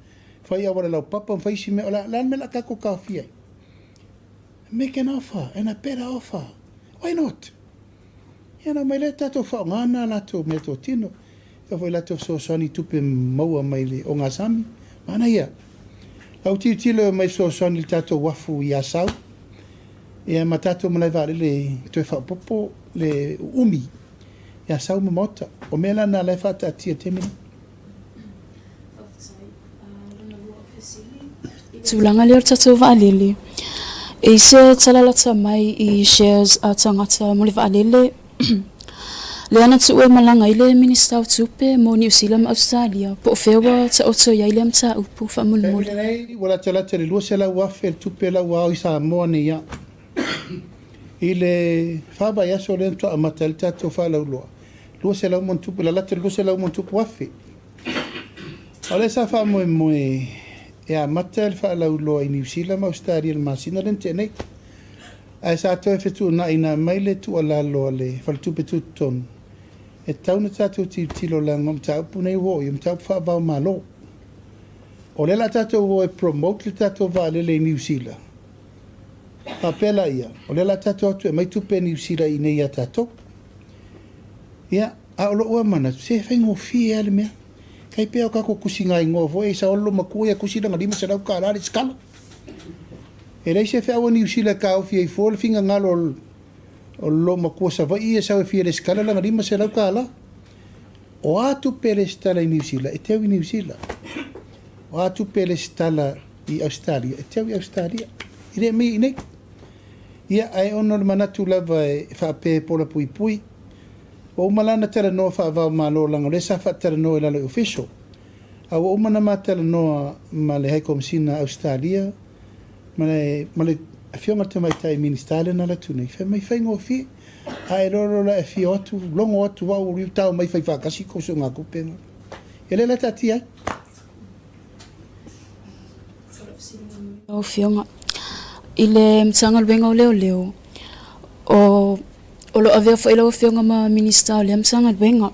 whai awara lau papa, whai si me, o la me la kako kawhi ai. Make an offer, and a better offer. Why not? Ia mai le tātou whao ngana lato me tō tino. Ia whai lato so soni tupe maua mai le o ngā sami. Mana ia. Lau tilo mai so soni tātou wafu I asau. Ia ma tātou malai vare le toe whao popo le umi. Ia asau mamota. O mela na lai whata atia temina. Tūlanga leo tātou waalele. E se talalata mai I shares a tangata mo le waalele. Le ana tu e malanga I le Minister of Tupe mo New Zealand Australia. Po whewa ta oto ia ile amta upu whamulmole. Nei, wala talata le lua se lau wafe le tupe lau wao I Samoa ne ia. I le whaba yaso le mtua amata le tātou whalau loa. Lua se lau mon tupe, la lata lua se lau mon tupe wafe. O le sa wha moe e a mata le whalau loa I New Zealand Australia le masina le tenei. Ai sa toi fetu na ina mai le tu ala loa le whaltupe tu tonu. E tauna tātou tilo la ngam tau punei wo, yum tau whaabau malo. O le la tātou o e promote le tātou vālele i New Zealand. Papela ia. O le la tātou atu e mai tupe New Zealand i nei a tātou. Ia, a olo ua mana, se whaingo fie ale mea. Kai pēo kako kusinga i ngovo, e sa olo makua ia kusinga lima sa rau ka rari skala. E rei se whao New Zealand ka au fie i fōle finga ngalo o lo makua sa vai ia sa fie le skala langa lima sa rau ka la. O atu pele stala i New Zealand, e teo i New Zealand. O atu pele stala i Australia, e teo i Australia. I re mi i nei. Ia ai ono le manatu lava e whape pola pui pui. O umalana tera noa whaavao malo langa, le sa wha tera noa i lalo official. A o umana ma tera noa ma le haiko msina Australia, ma le fionga te mai tai ministale na la tune. Wha mai whaingo fi, a e roro la e fio atu, longo atu wau riu tau mai whai whakasi ko so ngā kupenga. E le la tati ai? O fionga. I le mtanga benga o leo. O lo avea whaila o whionga ma minista o le amtanga benga.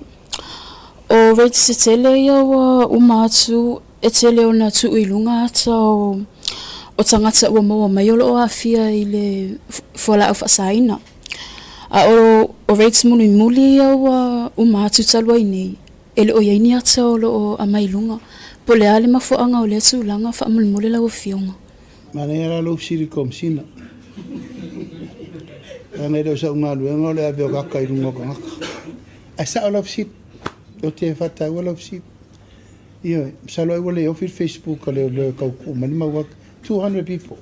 O reit se tele ia wa umatu e tele o na tu ilunga ata o tangata ua maua mai o lo o afia i le whala au whasaina. A o reit munu i muli ia wa umatu talua i nei. Ele o yaini ata o lo o amailunga. Po le ale mafuanga o le atu ulanga wha amulmule la o whionga. Mana era lo siri komsina. Ana ero sa unga luenga le aveo kaka i rungo kangaka. A sa o love seat. O te whata o love seat. Iyo, sa lo e wale ofir Facebook o le kauku. Mani mawak 200 people.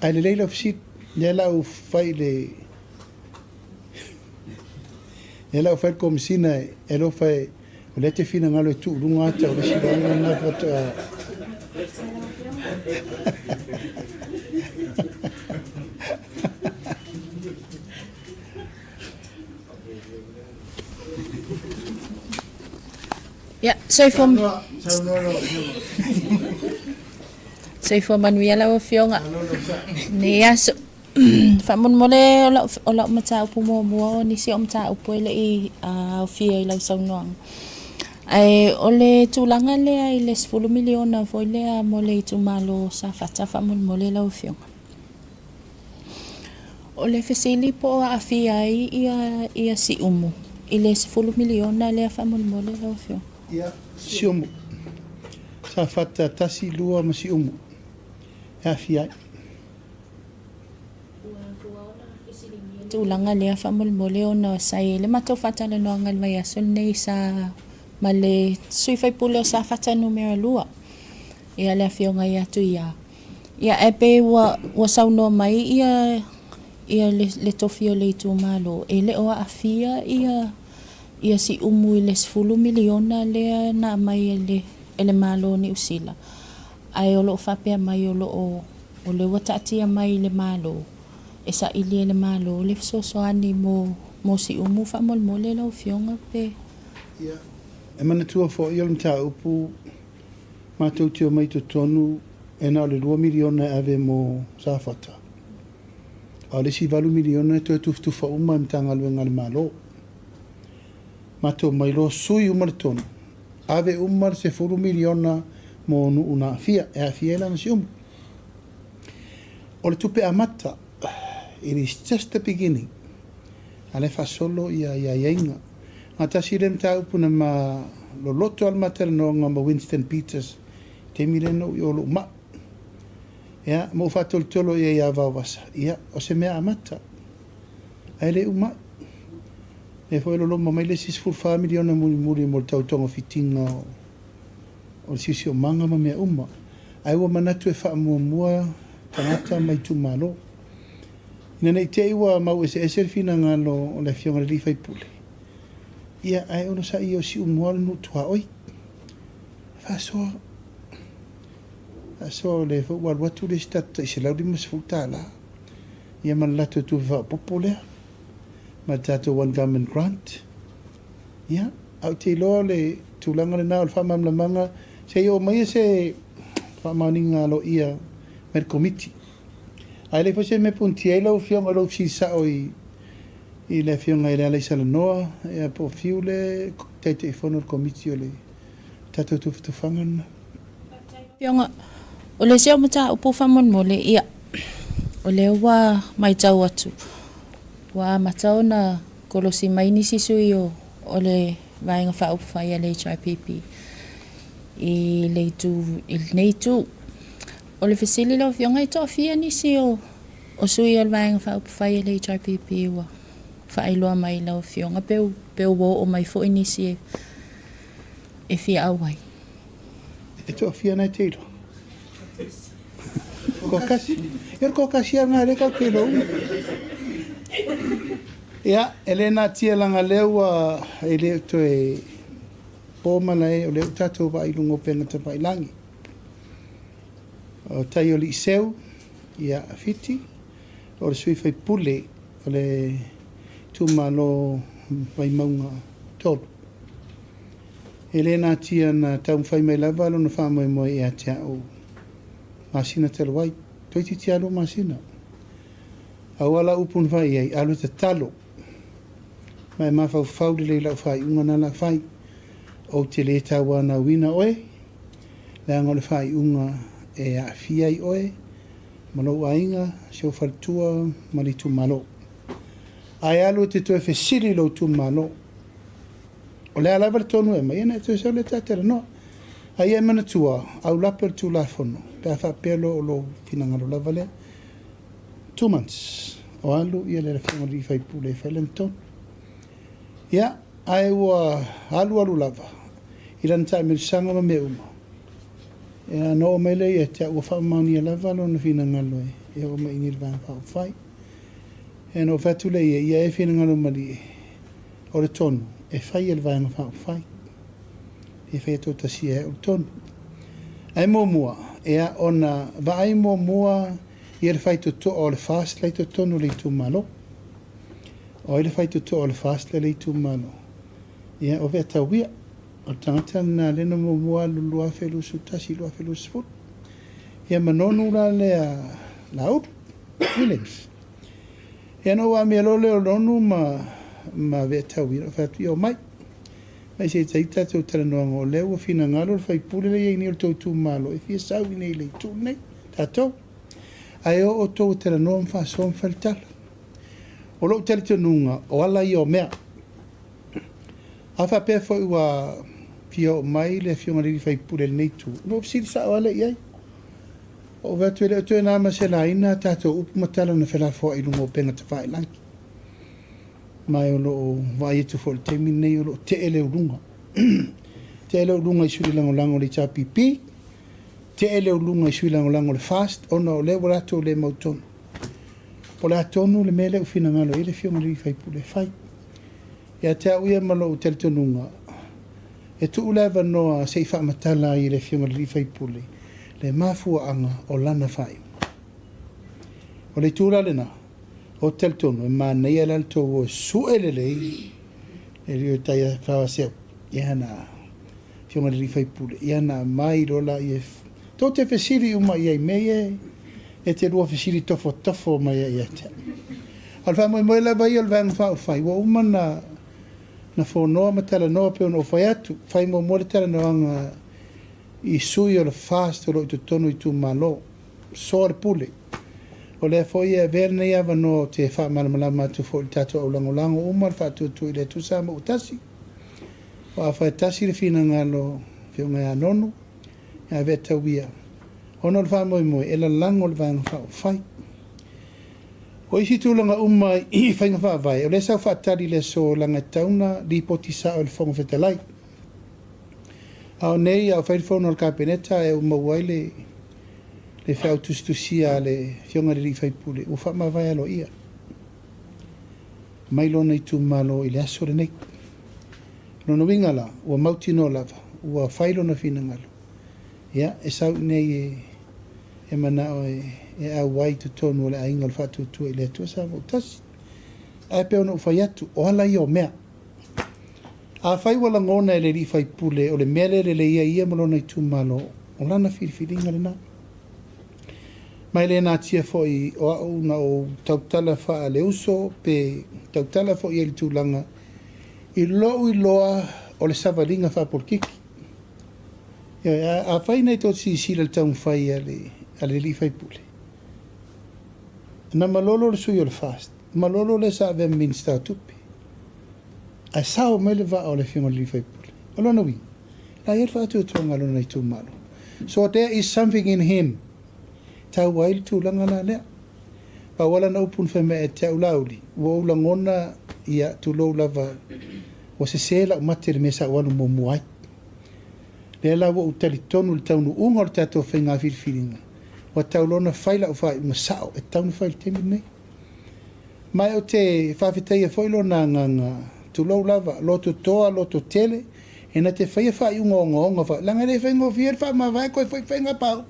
A le love seat. Ne la u fai le... Ne la u fai komsina e lo fai... O le te fina ngalo e tu runga ata o le siranga na whata... Ja, sei for manuela o fionga. Ni aso. Famon mole o la mata upu mo ni si o mata upu ele I a fia I la saunoang. Ai ole tulanga le ai les 10 miliona foi le a mole tu malo sa fata famon mole la o fionga. Ole fesili po a fia ia si umu. Ile 10 miliona le a famon mole la o fionga. Ia, si umu. Sa fata tasi lua ma si umu. E a fia. Tulanga le a famol mole o na sai le mato fata le no ngal mai aso nei sa male sui fai pule o sa fata numero lua. Ia le a fionga ia tu ia. Ia epe wa sauno mai ia le tofio le tu malo. Ele o a fia ia si umu I le 10 miliona le na mai ele malo ni usila. Ai o lo whapea mai o le wataatia mai le malo. E sa ili le malo le soani mo si umu whamol mo le lau fionga pe. Ia. E mana tua fo I o mta upu mātou tio mai to tonu e nā le 2 miliona ave mo sāwhata. A le si 2 miliona e toi tuftufa uma I mta ngaluenga le malo. Mato mai lo sui umar tonu. Ave umar se 4 miliona mo nu una fia. E a fia la masi umu. O le tupe amata. It is just the beginning. Ale fa solo ia inga. Ngata sirem tau puna ma lo loto al mater no ngama Winston Peters. Te mireno I olo ma. Ia, mo fatol tolo ia vavasa. Ia, o se mea amata. Aile uma. E foi lo mai le 6 miliona muri mo tau tonga fitinga o sisi o manga ma mea uma. Ai wa manatu e wha mua tangata mai tu malo. Ina nei te iwa mau e se fina ngalo o le fionga li fai pule. Ia ai ono sa I o si umua le nutua oi. Faso le fo watu le stata I se lau di mas futala. Ia man lato tu va popolea. Ma tato one government grant. Ia, au te loa le tūlanga le nao le whamamlamanga. Se o mai se whamaninga lo ia mer komiti. Ai le fose me punti e lau fionga lau si sao I le fionga I le alai salanoa. E po fiu le teite I whanor komiti o le tato tu whangana. Pionga, o le seo mata upo whamon mo le ia. O le wa mai tau atu. Wa matau na kolosi mai nisi sui o le vaenga whaupu whai a le HIPP. I nei tu. O le whisili lau fionga i toa fia nisi o sui o le vaenga whaupu whai a le HIPP wa. Whailoa mai lau fionga peu wo o mai fo inisi e fia awai. E toa fia nei teiro. Kokasi. Ia kokasi anga reka kelo. Ia, Elena tia langa leua ele to e pomala e o le tatou vai lungo penga te vai langi. O tai o li seu ia fiti o le sui fai pule o le tumalo vai maunga tolu. Elena tia na tau fai mai lava lo na wha moe moe e atea o masina te lawai. Toi ti tia lo masina. Awala upun vai ai alu te talo. Mai mawhau whauri le lau whai unga na la whai. O te le tawa na wina oe. Le anga le whai unga e a fiai oe. Malo ainga, seo whaltua, mali tu malo. Ai alu te toe whesiri lo tu malo. O le alawa le tonu e mai, ena te seo le tatera no. Ai e mana tua, au lapel tu la fono. Pea wha pelo o lo finangalo lava lea. 2 months. O alu, ia le whangari whai pule whai le tonu. Ia, ai ua alu lava. Ilan tae me sanga ma me uma. Ia no mele ia te ua whamauni a lava lo na finangalo e. Ia o ma inir vang whau whai. E no whatule ia e finangalo mali e. O le tonu. E whai e le vang whau whai. E whai to tasi e o tonu. Ai mo mua. Ia ona vai mo mua ia le whai to o le fast lai to tonu le tu malo. O le whai to o le fast lai tu malo. Ia o vea wia. O tangata na lena mo mua lulu a whelu sutasi lua whelu sfut. Ia manonu la lea laud. Williams. Ia no wa mea lole o lonu ma vea wia o whatu o mai. Mai se taita tau tala noanga o leo a fina ngalo le whai pule le iei o tau tu malo. E fia sau nei le tu nei. Tatou. Ai o tau tala noa mwha so mwhaltala. O lo tala tununga o ala i o mea. Afa pe foi ua fia o mai le fionga riri whai pule le nei tu. No fsiri sa o ala iei. O vatu ele o tue nama se la ina tatou upu matala na whela fo i lungo penga te whai lanki. Mai o lo vai tu fo te minei o lo te ele ulunga. Te ele ulunga i suri lango le chapipi. Te ele ulunga i suri lango le fast. Ona o le warato le mautonu. Po le atonu le mele ufina ngalo ele fionga riri whai pule whai. Ia te auia malo o te tonunga. E tu ulewa noa se iwha matala i le fionga riri whai pule. Le mafua anga o lana whai. O le tūra le na. O tel tonu e mana ia lal tō o suelelei e rio taia whawa seo i hana fionga riri whai pule i hana mai rola i e tō te whesiri uma i ai mei e te rua whesiri tofo mai i ate al wha moe lawa i al vang whao whai wa uma na whonoa matala noa peo no whai atu whai mo mole tala noanga i sui o le fast o lo i tonu i tu malo so al pule o le foi e verne ia vano te wha malamalama tu fo i tato au langolango umar wha tu i le tusa ma utasi. O a whai tasi le fina ngalo whiunga ia nonu, ia veta wia. Ono le wha moe e la lango le vanga wha o whai. O isi tūlanga i whainga wha vai, o le sau wha tari le so langa tauna li potisa o le whonga whetalai. Ao nei au whairifona o le kapeneta e umawai le whau tustusia le fionga riri whai pule. O wha mawai alo ia. Mailo nei tu malo i le aso re nei. Lono wingala, ua mauti no lava, ua whailo na fina ngalo. Ia, e sau nei e mana o e au wai tu tonu o le ainga le whatu tua i le atua sa mo tasi. A peo no whai atu, o hala i o mea. A whai wala ngona e le ri whai pule o le mele le ia malo nei tu malo o lana whiriwhiringa le na. Mai le nā tia foi o au na o tautala wha le uso pe tautala foi e li tūlanga i loa o le savaringa wha porkiki. A whai nei tō sila taun whai ale li whai pule. Na malolo le sui o le fast. Malolo le sa ve minsta tupi. A sao me le va o le whionga li whai pule. Olona wing. La ia whātua tonga lona nei tū malo. So there is something in him. Tau wail tūlanga la lea. Pa wala na upun wheme e te au lauli. Wa ula ngona ia tu lou lava. Wa se sela o mate le mesa wanu mo muai. Le la wa utali tonu le taunu unga o le tato whainga whiriwhiringa. Wa tau lona whaila o whai unga sao e taunu whaile temi nei. Mai o te whawhitai whailo na nganga tu lou lava. Loto toa, loto tele. E na te whaia whai unga o ngonga whai. Langa le whainga o whier whai ma vai koe whainga pau.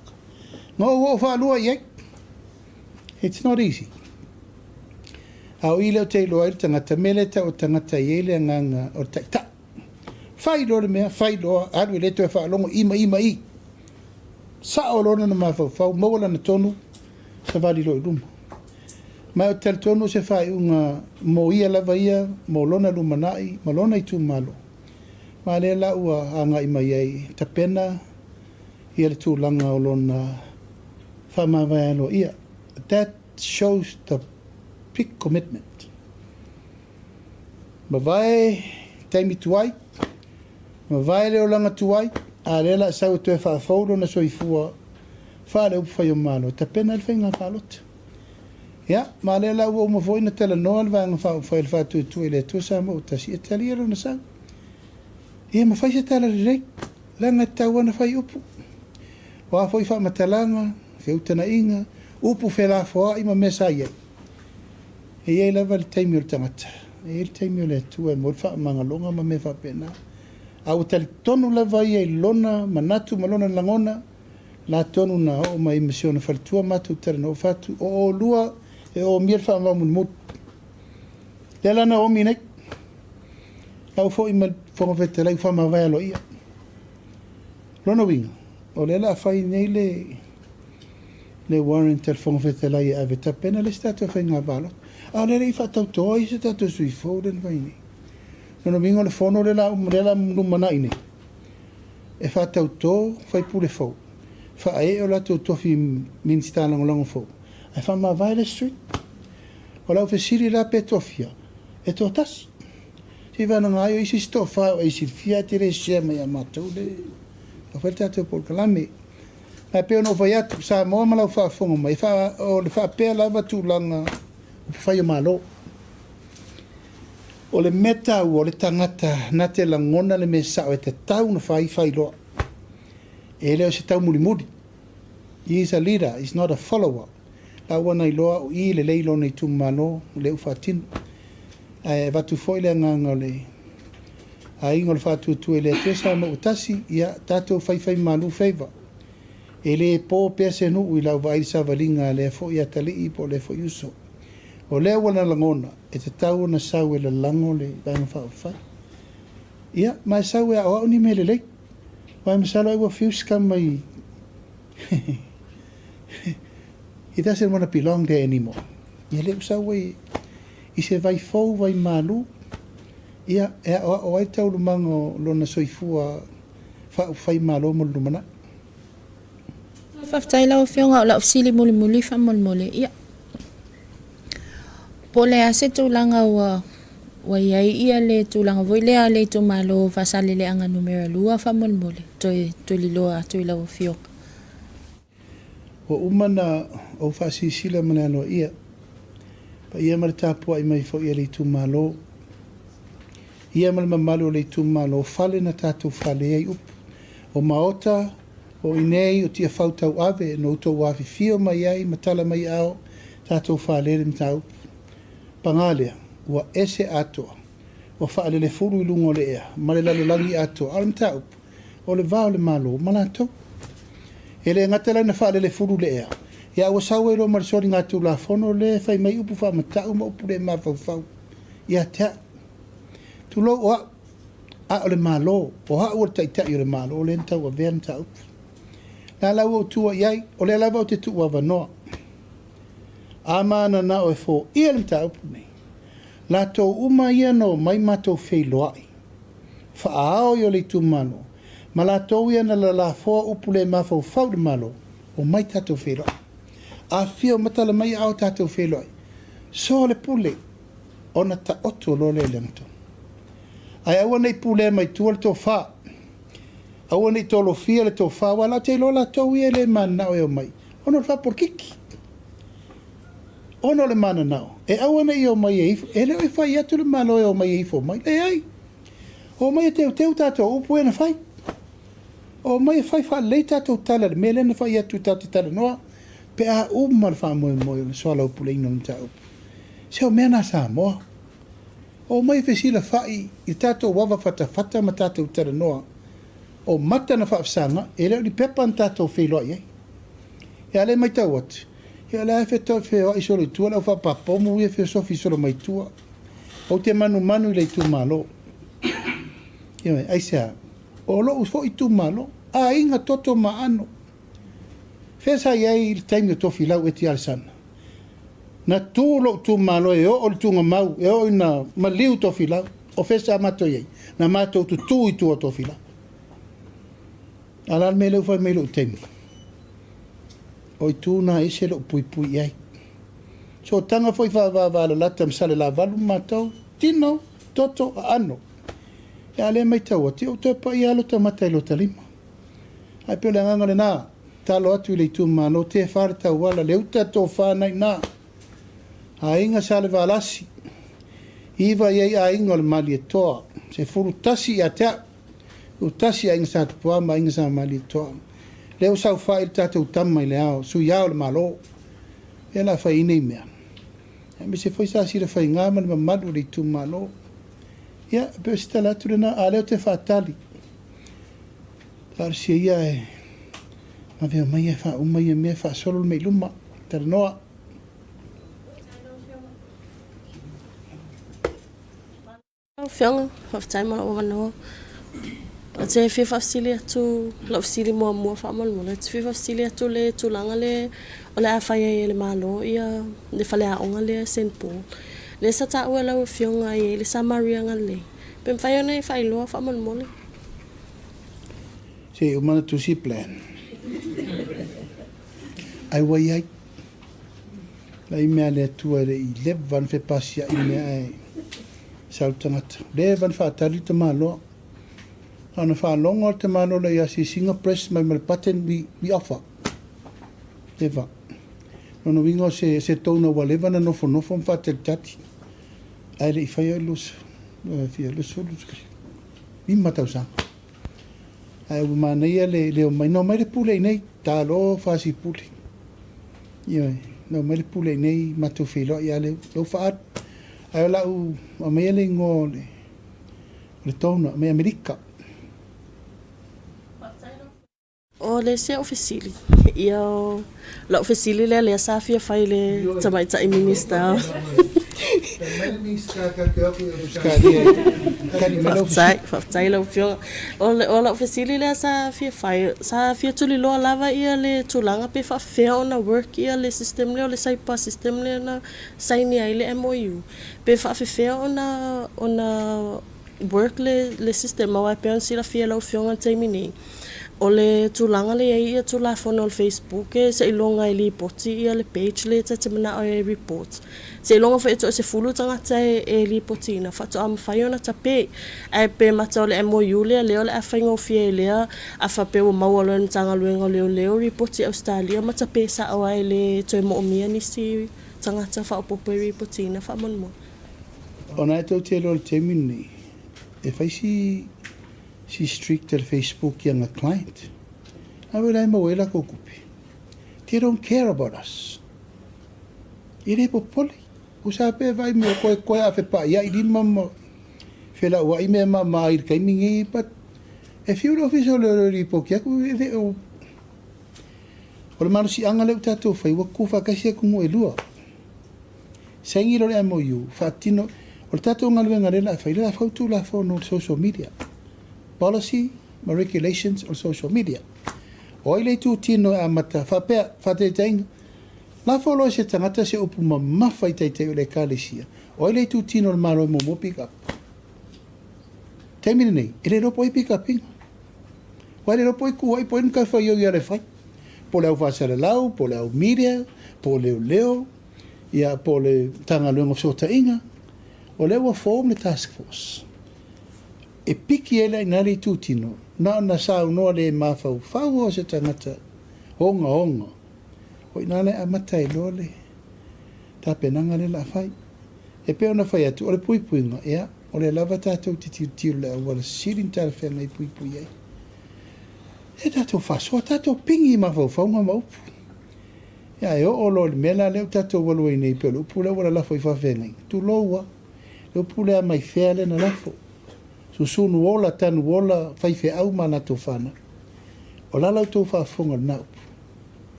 Ngō o wha lua iek. It's not easy. Au i leo te loa i tangata meleta o tangata iele nganga o ta. Whai loa mea, whai loa, aru i leto e whaalongo ima i. Sa o lona na mawhau, mawala na tonu, sa wali loa i luma. Mai o tel tonu se whai unga mo ia lava ia, mo lona lumanai, mo lona i tu malo. Ma le la ua anga ima iei, ta pena, ia le tu langa o lona whamawaiano ia. That shows the big commitment. Mawai, taimi tuai, mawai leo langa tuai, a lela sau tue whaafaulo na soifua, whaale upwhai o malo, ta pena le whainga whaalota. Ia, ma lela ua umafoi na tala noa le vanga whaafai le whaatu tue le tuasa mo utasi, e tali alo na sau. Ia mawhai se tala le rei, langa tauana whai upu. Wa foi wha matalanga, whiutana inga, upu whela whoa ima mesa iei. E iei lava le teimi o le tangata. E le teimi o le tua e mo le wha mangalonga ma me wha pena. Au tali tonu lava iei lona, manatu, malona langona, la tonu na o ma imasiona whalitua matu tala na o whatu, o lua e o mir wha mamun mut. Le lana o minei. Au fo ima whonga whete lai wha mawai alo ia. Lona winga. O le la whai nei le warrant tel whonga whete lai e ave ta pena le statu whai ngā balot. A le rei whatau toa i se tatu sui fōren vai nei. Lona winga le whono le la lumana i nei. E whatau tō whai pule fau. Wha e o la tō tofi minsta langolango fau. E wha ma vai le street. O lau whesiri la pe tofia. E tō tasi. Si vana ngā yo isi sto whai o isi fia tere sia mai a matou le. O whai tātou por kalame. Nā peo no whai atu, sa moa malau wha whonga mai. O le wha pēr lava tūlanga o whai o malo. O le meta o le tangata na te langona le me sao e te tau na whai loa. E leo se tau muri muri. He is a leader, he's not a follower. La wana i loa o i le leilo nei tu malo, le ufa tinu. E vatu foi le nganga le. A ingo le whatu tu e le tuesa mo utasi, ia tātou whai malu feiva. E le pō pese nu i lau vai sa valinga le fo ia tali i po le fo yuso. O le wana langona, e te tau na sau e le lango le vanga whai. Ia, mai sau e a oa ni me le lei. Wai masalo iwa fiuska mai. It doesn't want to belong there anymore. Ia le usau wai, i se vai fau vai malu. Ia, e o ai tau lumango lona soifua whai malo mo lumana. Whaftai lau whionga o lau sili muli wha muli. Ia. Po le ase tūlanga wa iai ia le tūlanga voi lea le tū malo whasale le anga numera lua wha muli. Toi li loa toi lau whionga. O umana o whasi sila mana alo ia. Pa ia mara tāpua i mai fo ia le tū malo. Ia mara mamalo le tū malo. Whale na tātou whale ei upu. O maota, o inei, o tia whautau ave, no uto wafi fio mai ai, matala mai ao, tātou whale le mta upu. Pangalea, ua ese atoa. Ua whaale le furu i lungo le ea. Mare lalo langi atoa. Ala mta upu. O le vao le malo. Malato. E le ngatala na whaale le furu le ea. Ia ua sawe lo marisori ngatu la fono le whai mai upu wha matau ma upu le mawhau whau. Ia tea. Tulo oa. A o le malo. O ha ua taitai o le malo. O le ntau a vea mta upu. Nā lau o tua iai. O le lava o te tua wanoa. Amana na o e fo. Ia le mta upu nei. La tō uma ia no mai mato FEILOA'i. Whaao yo le tumano. Ma la tau ia na la foa upu le mafau fau de malo. O mai tatou wheloa. A fio matala mai au tatou wheloa. So le pule. Ona ta oto lo le lento. Ai aua nei pule mai tua le tō wha. Aua nei tolo fia le tō wha. Wala te lo la tau ia le mana o eo mai. Ono le wha por kiki. Ono le mana nao. E aua nei o mai e ifo. E leo e whai atu le mana o eo mai e ifo mai. E ai. O mai e teu tatou upu e na whai. O mai e whai wha lei tatou tala. Le mele na whai atu tatou tala noa. Pe a umar wha moe moe. Le soala upu le ino ta upu. Se o mea na sa moa. O mai whesila whai. I tatou wawa whata ma tatou tala noa. O mata na whaafsanga. E leo li pepa an tatou wheloa iei. E ale mai tau atu. E ala e whetau wheo i solo i tua. Lau whapapomu ia wheo sofi solo mai tua. O te manu i lei tu malo. Ia mai, aisea. O lo ufo i tu malo. A inga toto ma ano. Whesa iei il taimi o tofi lau e ti alsana. Na tu lo tu malo e o le tunga mau. E o ina maliu tofi lau. O whesa mato iei. Na mato tu i tua tofi lau. Ala me leu whai me leu taimi. O i tūna e se lo pui ai. So tanga foi wala lata msale la valu matau, tino, toto, ano. E ale mai tau ati, o te pa i alo ta matai lo talima. Ai peo le ngangale nā, talo atu i le tu mano, te whare tau wala, le uta tō whānai nā. A inga sale valasi. Iwa iei a inga le mali e toa. Se furu tasi i a tea. U tasi a inga sa tupua, ma inga sa mali e toa. Leo sau whai le tātou tamai le ao, sui ao le malo. E la whai inei mea. E me se foi sa sira whai ngāma le mamadu le tu malo. Ia, peo si tala atu rena, a leo te whātali. Tarsia ia e, ma veo mai e wha umai e mea wha solo mei luma. Tara noa. Whianga, whaftaima o wanoa. O te whiwha sili atu, lau sili mua whamalmula. Te whiwha sili atu le tūlanga le, o le awhai e le malo ia, le whale aonga le St. Paul. Le sa ta ua lau whionga e le Samaria ngale. Pem whai ona e whailoa whamalmula. Se o mana tusi plan. Ai wai ai. Lai mea le atua le i le van fe pasia i mea e sautangata. Le van whaatari te malo. Ana whaalonga o te malo le iasi singa press mai male paten we offer. Eva. Nono wingo se tōna wa lewa na nofo mwhate tati. Ai le i whai ai lusu. Fia lusu. Mi matau sa. Ai u manea le o mai. No mai le pule nei. Tā lo whasi pule. Ioi. No mai le pule nei matau whilo. Ia le lo whaat. Ai o la u a mea le ngō le tōna. Me Amerika. O le se ofisili. Ia o la ofisili le sa fia whai le tamaita i minista. Whaftai lau whionga. O la ofisili le sa fia whai. Sa fia tuli loa lava ia le tūlanga pe whawhea o na work ia le system le o le saipa system le na saini ai le MOU. Pe whawhea o na work le system a wai peon sila fia lau whionga taimi nei. O le tūlanga le ia tūla whona o le Facebook e se ilonga i li poti ia le page le te mana o e report. Se ilonga whaeto se fulu tangata e li poti na whato am whaiona tape. Ai pe mata o le MOU lea leo le awhaingo fia lea a whape o maualo na tanga luenga leo repoti Australia mata pe sa awa e le toi mo o mia ni si tangata whaopopo e repoti na whamonmo. Ona e tau te lo le temini e whaisi si strict at Facebook young a client. I will I'm away like okupi. They don't care about us. Ire po poli. Usape vai me koe a fe pa ia I mama. Fela wa ime mama ir kaimingi but if you official le po kia ku o le manu si anga le tato fai wa ku fa kasi ku mo elua. Sengi le MOU fatino o tato ngalwe ngarela fai la fautu la fo no social media. Policy, my regulations on social media. Oile tu tino a mata whapea, whate tainga. La wholo se tangata se upu ma mawhai teitei o le kālesia. Oile tu tino le maro mo pick up. Taimine nei, ele ropo I pick up inga. Wai le ropo i kua i poinu ka whai au ia le whai. Po le au whasara lau, po le au media, po leo, ia po le tanga luenga sota inga, o le ua form le task force. E piki ele inari tūtino, na sau noa le mawhau, whau o se tangata, honga. O inale a matai loa le, ta penanga le la whai. E peo na whai atu, o le puipuinga, ea, o le lava tātou titiru le au, wala sirin tala whenga i puipui ei. E tātou whasoa, tātou pingi ma whaunga maupu. Ia e o lo le mela leo tātou walua i nei peo, upu leo wala lafo i whawhenga. Tu loua, leo pule a mai whea le na lafo. Susunu ola tanu ola whaife au mana tō whana. O lalau tō whaafonga na upu.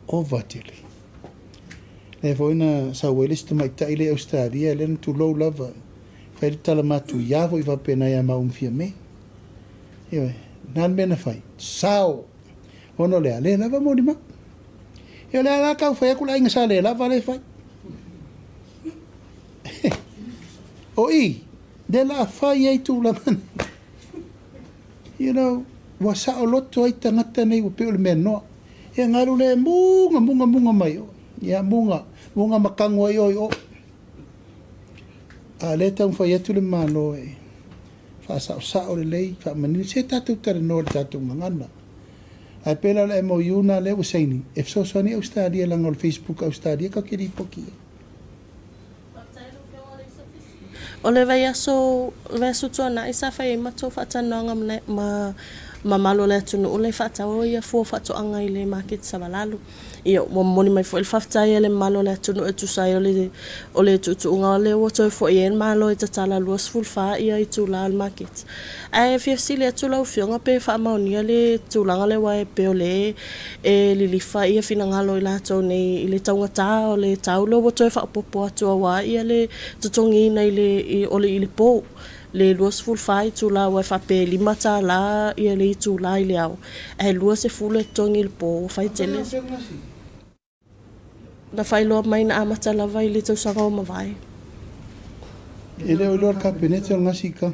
O vatele. Le foina sa welista mai taile Australia, le tu lou lava. Whaere tala matu iavo i wapena ia maumfia me. Iwe, nan mena whai. Sao. Ono lea, le lava mori ma. Iwe lea la kau whai akula inga sa le lava le whai. O i, de la whai ei tūlangan. You know, wa sa o loto ai tangata nei wa peo le mea noa. Ia ngaru le munga mai o. Ia munga makango ai oi o. A le tau whai atu le malo e. Wha sao le lei, wha manini, se tātou tara no le tātou ngangana. Ai pela le mo yuna le usaini. E fsosoni Australia langa o Facebook Australia ka kiri poki. O le vai aso tōna i sa whai mato whaatanoanga ma malo le atunu o le whaatao ia fua whaatoanga i le market sa walalu. Ia moni mai fo il whaftai le malo le atunu e tusai o le tutuunga o le wato fo i en malo i tatala luas fulfa ia i tula al market. Ai FFC le atula u fionga pe whaamaunia le tulanga le wae pe o le e lilifa ia finangalo i lato nei i le taungata o le taulo wato e whaapopo atua wa ia le tutongi na i le po. Le luas fulfa i tula wa whape lima ta la ia le i tula i le au. E luas e fule tongi il po whai tele. Na whailoa mai na amata lava i le tausanga o mawai. E leo lor kabinete o ngasi ka.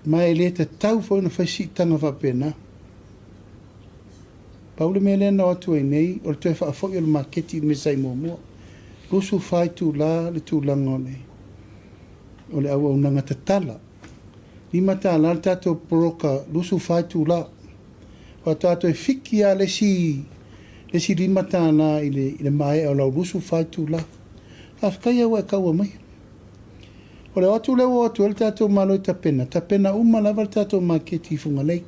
Mai le te tau fo na whaisi tanga whapena. Paule me lena o atu e nei, o le tue whaafoi o le maketi me sai mua. Lusu whai tu la le tu langa o nei. O le au nanga te tala. Lima ta la le tato poroka lusu whai tu la. O tato e whiki a le si lima ta la i le mai o lau lusu whai tu la. Afkai au e kaua mai. O le atu leo atu le tato malo i tapena. Tapena lava le tato maketi funga lei.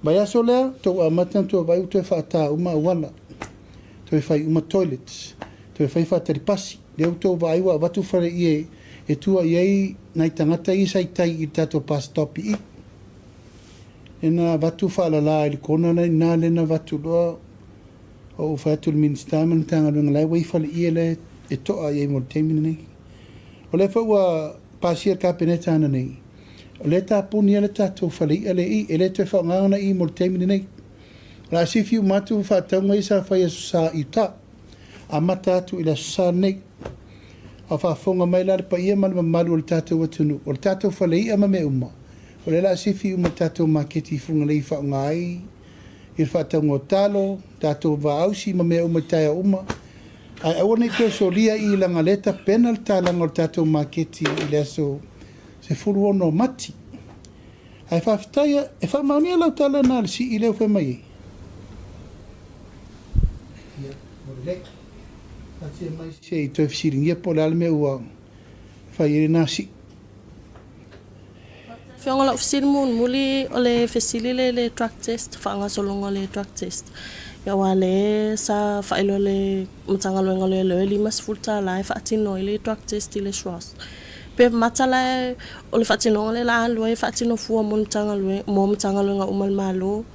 Vai aso lea, tau amata tua vai uto e whaata wala. Tau e whai toilets. Tau e whai whaataripasi. Leo tau vai wa watu whare i e tua iei nai tangata i sai tai i tato pas topi i. E na watu whaalala i kona nei nā lena watu loa o whaiatu le ministaman tanga runga lai wai whale i ele e toa iei mo teimina nei. O le whaua pasia kabinete ana nei. O le tāpuni ele tato whale i ele i ele te whaangana i mo teimina nei. La sifiu matu whaataunga i sa whai asu sa i ta. A mata atu i la sa nei. A whaafonga mai lare pa ia malama malu o le tātou atunu. O le tātou whale i ama me uma. O le la sifi uma tātou maketi funga lei whaunga ai. I le whaataunga o talo, tātou vaausi ma me uma taia uma. Ai awana i tō solia i langa leta penal tālanga o tātou maketi i le aso se furu ono mati. Ai whaaftaya, e whaamauni alau tala nā le si i leo whai mai. Ia, mo le lek. Atia mai se i tō fisiringia po le alme ua whai ere nasi. Whionga la ofisiri muli o le fesili le drug test, whaanga solonga le drug test. Ia wale sa whaelo le matangaloenga le leo limas fulta la e whaatino i le drug test i le SROS. Pe matala o le whaatino le la alua e whaatino fua mo matangaloenga umal malo.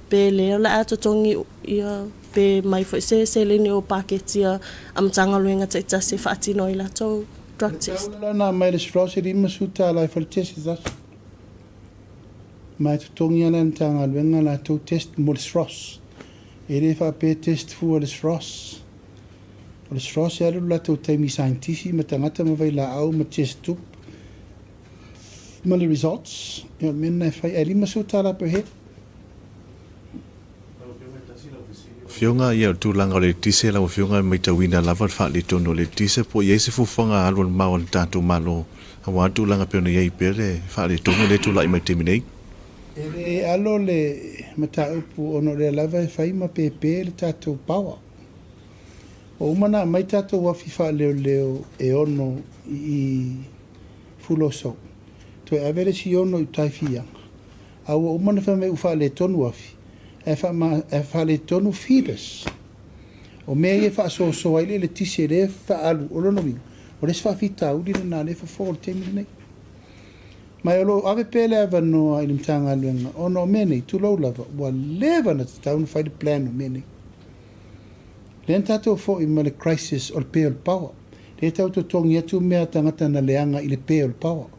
Pe leo la atotongi ia pe mai fo se leni o paketia a matangaloenga taita se whaatino i la tau drug test. La na mai le SROS e limas fulta la e whaatesi zasu. Mai tutongi ana tanga luenga la tau test mo le SROS. E le whape test fu le SROS. O le SROS e alu la tau taimi scientisi ma tangata ma vai la au ma test tup. mali results. Ia mena fai e 5 sutala per head. Fionga ia tūlanga o le tise la o fionga mai tawina lava wha le tono le tise po iei se fufanga alwan mawan tātou malo awa tūlanga peona iei pere wha le tono le tūlai mai te minei. E alo le mata upu ono le lava e fai ma pepe le tātou pawa. O umana mai tātou wafi wha leo leo e ono i fuloso. To e avere si ono i taifianga. Awa umana wha me ufa le tonu wafi. E wha le tonu feeders. O mea e wha so aile le tise le wha alu olono mi. O les wha fita udi na nā le wha fōl temi nei. Mai olo ave pele ava no i mtanga luenga. Ono mene tu lau lava. Wa leva na taunu whai le plan o mene. Len tatou fo i male crisis o le pe o le pawa. Le tau to tongi atu mea tangata na leanga i le pe o le pawa.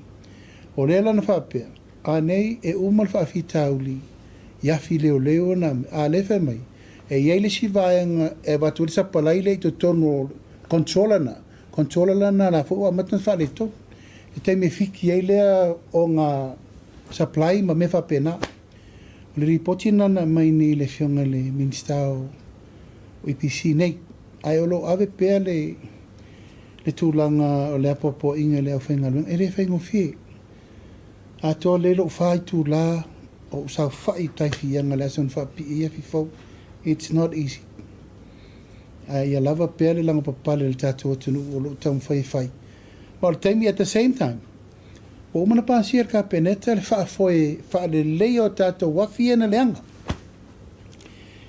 O le lana whapea. A nei e umal wha fita uli. Iafi leo leo na a lefe mai. E iei le si vaenga e watu le sapalai le i to tono controla na la fo a matan wha le to. E te me fiki iei lea o ngā supply ma me whapena. O le ripoti nana mai ni le fionga le ministao o IPC nei. Ai olo ave pea le tūlanga o le apopo inga le au whainga luenga. E le whaingo fie. A toa le lo whai tūla o sa whai taifianga le ason whapi ia fi fau. It's not easy. Ia lava pea le langa papale le tātou atunu o lo taum whai. Well, taimi at the same time. O mana pāsier ka peneta le wha le leo tātou wafi na leanga.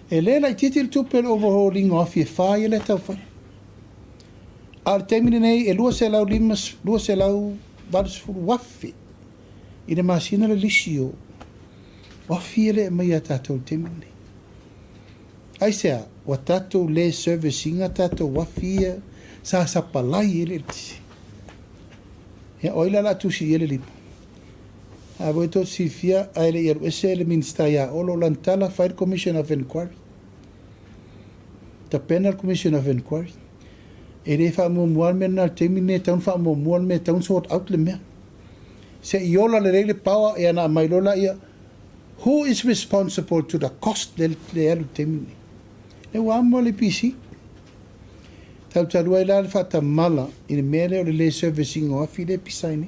E le lai titil tupel overhauling ofi e whai le tau whai. Al taimi nei e lua se lau vadusfuru wafi. I le masina le lisio. Wafi ele mai a tātou taimi nei. Ai sea, wa tātou le servicinga tātou wafi sa sapalai ele tisi. Ya oila la tusi ele lima. A voi tot si fia a ele iaru ese ele minsta ya olo lantala Fire Commission of Inquiry. The Penal Commission of Inquiry. Ele fa mo mual men na temine taun fa mo mual me taun sort out le mea. Se iola le rele power e ana mailola ia. Who is responsible to the cost le alu temine? Le wa mo le PC. Tau talua i la le whata mala i le mele o le servicing o afi le pisaini.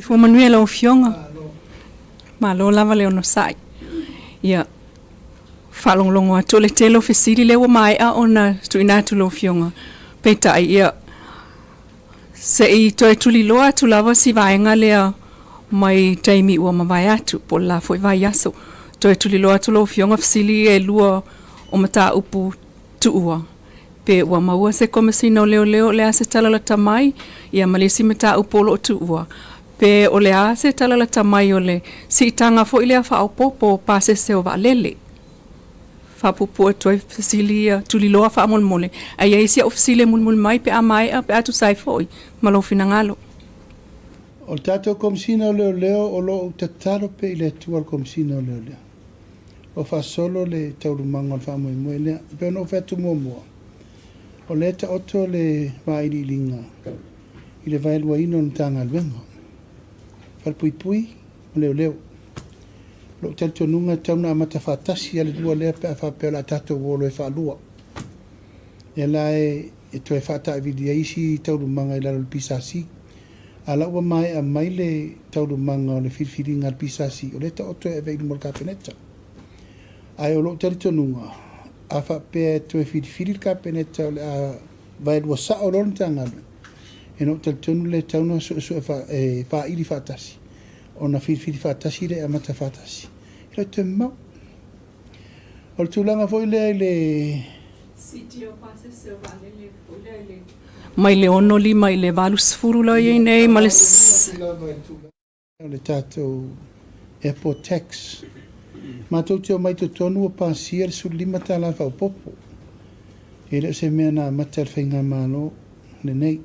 Fo Manuela o fionga. Ma lo lava le ono sai. Ia whalonglongo atu le telo fesiri le wa mai a ona tu inatu lo fionga. Peta ai ia se i toi tuli loa tu lava si vaenga lea mai taimi ua mawai atu po la foi vai aso. Toi tuli loa tu lo fionga fesiri e lua o mata upu tuua. Pe ua maua se komisina o leo lea se talala tamai, ia malisi mata upu o tuua. Pe o lea se talala tamai o le si itanga fo ilea wha au popo pa se seo wa lele. Wha pupu e toi fasilia tuli loa wha amolmole. A ia isi a ofisile mulmul mai pe a mai a pe atu sai foi, malo fina ngalo. O tatou komisina o leo o lo tataro pe ile tua komisina o leo. O fa solo le taurumanga o wha moe lea, pe ono whetu mua. O le ta oto le wairi linga, i le vailua ino na tanga luenga. Whalpui pui, o leo. Lo tato nunga tauna amata whatasi ale lua lea pe a whapea la tato wolo e whalua. E la e to e whata e vidia isi taurumanga i lalo le pisasi. A la ua mai a mai le taurumanga o le whiwhiringa le pisasi, o le ta oto e veilu mo le kapeneta. Ai o lo tarito nunga a whapea to e whiwhiri kapeneta o le a vailua sa o lona tangalu. E no taritonu le tauna so e whairi whatasi. O na whiwhiri whatasi le amata whatasi. Ilo te mau. O le tūlanga fo ile le... Mai le ono li, mai le valu sfuru la i nei, ma le... Le tātou airport tax. Mātou teo mai to tonu o pāsia le su lima tāla whao popo. E leo se mea nā mata le whainga mālo le nei.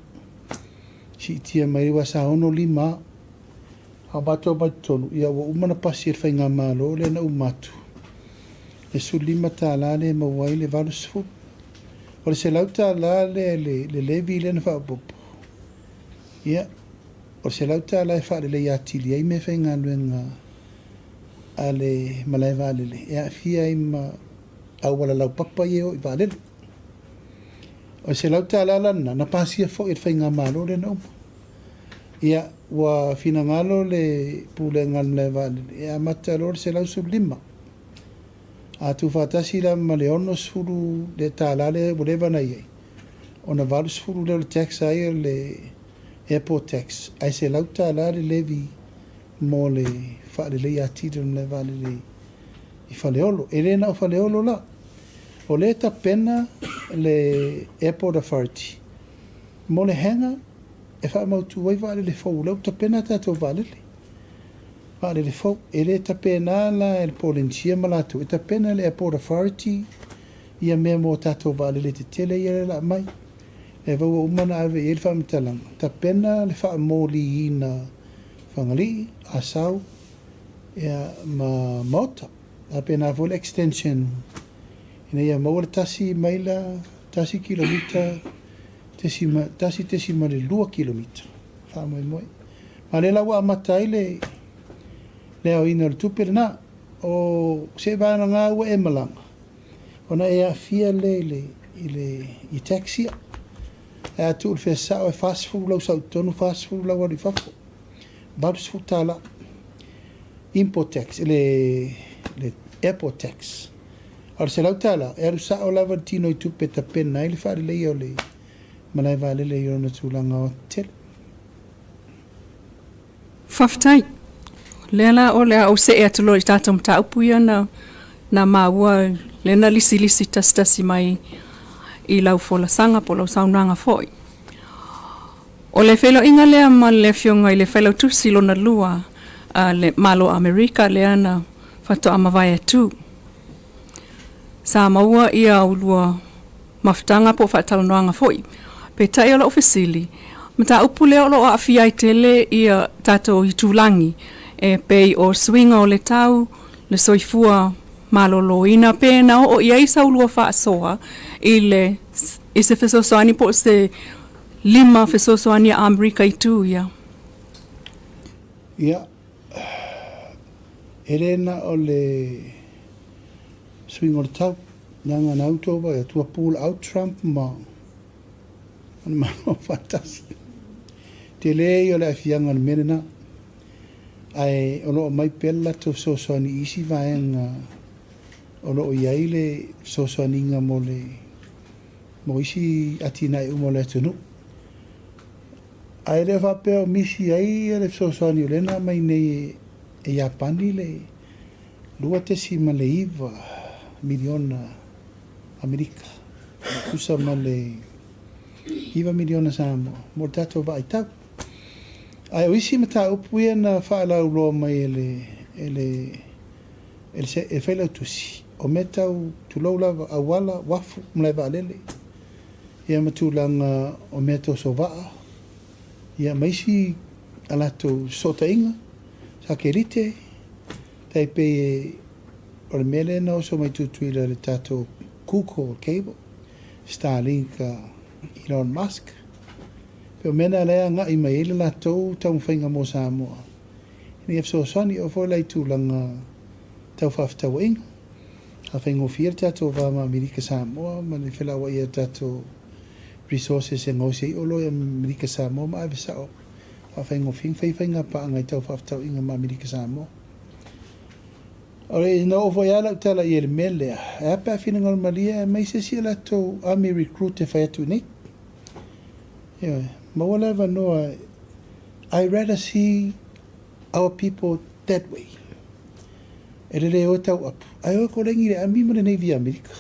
Si tia mai rewa sa ono lima. A mātou mai tonu. Ia wa umana pasi le whainga mālo le na umatu. Le su lima tāla le mawai le valu sfu. O le se lau tāla le levi le na whao popo. Ia, o se LEUATEA e whaare le iatili ai me whainga luenga a le malai vālele. E a fia i ma awala lau papa i o i vālele. O se LEUATEA lana na pasia fo i whainga malo le na uma. Ia, wa fina ngalo le pule ngal malai vālele. E a mata lor se lausu lima. A tu whatasi la ma le ono suru le tālale whatever na iei. O na valu suru le tax ai le airport tax. Ai se LEUATEA le levi mo le whaare le iatili le vale le i whaleolo. E le na o whaleolo la. O le ta pena le airport authority. Mo le henga e wha mautu wai vale le fau. Leu ta pena tato vale le. Vale le fau. E le ta pena la el polincia malatu. E ta pena le airport authority. Ia mea mo tato vale le te tele ia la mai. E vau umana ave i le wha mitalanga. Ta pena le wha moli ina whangali, asau, ia ma mota. Ta pena vo le extension. Ina ia maua le tasi maila, tasi kilomita, tasi ma le 2 kilomita. Wha moi moi. Ma le lawa amatai le au ina le tupe le na. O se vana ngā ua e malanga. Ona e a fia i taxia. E a tu le fea sao e fast food lau sau tonu fast food lau ari fafo. Babs futala. Import tax, le airport tax. Ar se LEUATEA e aru sao lava tino i tupe ta pena ili whaare lei o le malai vale le i ona tūlanga o tele. Whaftai. Lena o lea o se ea tulo i tātou mta upu ia na maua lena lisi tasi mai i lau fola sanga po lau saunanga foi. O le whelo inga lea ma le fionga i le whelo tusi lona lua le malo Amerika lea na whato amawai atu. Sa maua ia ulua mafutanga po whatalanoanga foi. Pe tai o la ofisili. Mata upu leo lo a fiai tele ia tato i tūlangi. E pei o swinga o le tau, le soifua maloloina pena o ia isa ulua whaasoa i se fesosoani po se 5 fesosoani a Amerika i tū ia. Ia, Elena o le swing o le tau, nanga na autova, e tua pull out Trump ma o fatasi. Te lei o le afianga le menena, ai o lo mai pella to sosoani isi vaenga o lo iai le sosoaninga mo isi atina e umo le tunu. Ai le whapea o misi ai le sosoani o lena mai nei e Japani le LEUATEA ma le iwa miliona Amerika. Usa ma le iwa miliona Samoa. Mo tato vai tau. Ai o isi mata upu ia na whaalau loa mai e whailau tusi. O me tau tulau lava awala wafu mlai waalele. Ia matulanga o me tau so waa. Ia maisi alato sota inga. Sa kerite. Tai pe o le mele na o so mai tutuila le tato kuko cable. Starlink Elon Musk. Pero mena lea nga i mai ele la tau tau mwhainga mo Samoa. Ni e fsosani o fo lai tūlanga tau whaaftau inga. A whaingo whia tato wama Amerika Samoa, ma le whilawa ia tato resources e ngausi i olo i Amerika Samoa ma awe sao. A whaingo whainga pa angai tau whaaftau inga ma Amerika Samoa. Ore ina o foi ala tala i ele melea. E apa whinangal malia e mai se si ala tau army recruit e whaiatu nei. Yeah. Mawaleva noa, I rather see our people that way. E le o tau apu. Ai o ko rengi le ami mana nei via Amerika.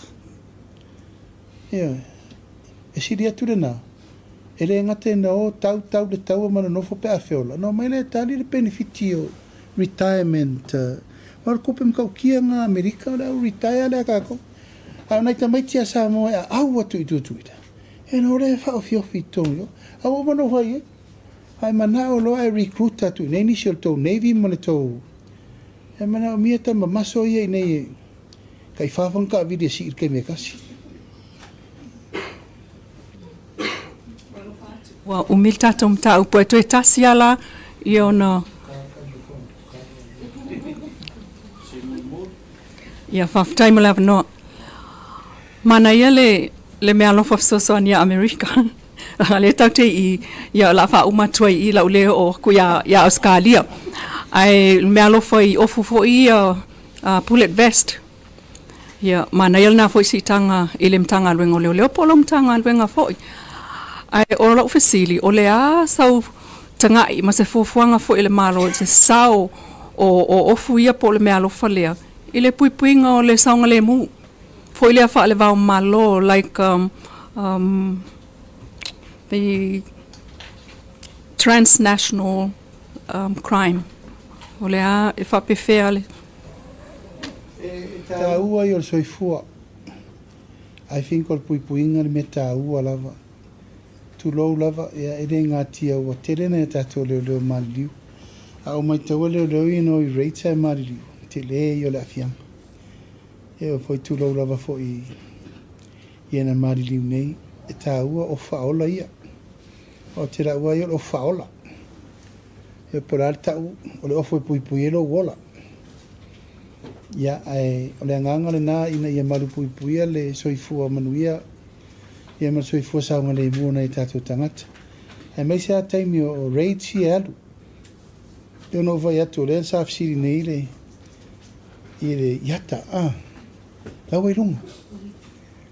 Yeah. E siri atu rena. E le ngate na o tau le tau mana nofo pe a whiola. No, mai le tali le benefiti o retirement. Wala kope mkau kia ngā Amerika, le au retire le a kako. Au nai ta maitia Samoa e au atu i tutuida. E no re whao fiofi tongo. Awa mano whai e. Ai mana o loa e recruit atu. Nei nisi o tau Navy ma le tau. E mana o mia ta mamaso ia i nei e. Kai whawhanka a vidia si irke me kasi. Wa umil tatou mtau po e tasiala i ona ia whaftai mo lawa no. Mana ia le mea lofa fsosoan ia Amerika. Le tau te i ia la wha umatua i lau leo o ku ia Australia. Ai mea lofa i ofu fo i bullet vest. Ia mana ia na fo i si tanga ile mtanga alwenga o leo polo mtanga alwenga fo i. Ai o lau fesili o le a sau tangai ma se fufuanga fo ile malo se sau o ofu ia po le mea lofa lea. Ile puipuinga o le saunga le mu. Fo ile a wha le vau malo like the transnational crime. O le a e wha pewhea le. Tā ua i o le soifua. I think o le puipuinga le me tā ua lava. Tu lou lava ea ere ngā tia ua terena e tātou leo mariliu. A o mai taua leo i no i reita e mariliu. Te le i o le afianga. E o foi tu lou lava fo i ena mariliu nei. E tā ua o whaola ia. O te la ua i o whaola. E o porare tau o le ofo e puipui e lo uola. Ia o le anganga le nā ina ia maru puipuia le soifua manuia. Ia maru soifua saunga le mua i tātou tangata. E mai se a taimi o raid si e alu. E ono vai atu le sa afsiri nei le i le iata. Lau e runga.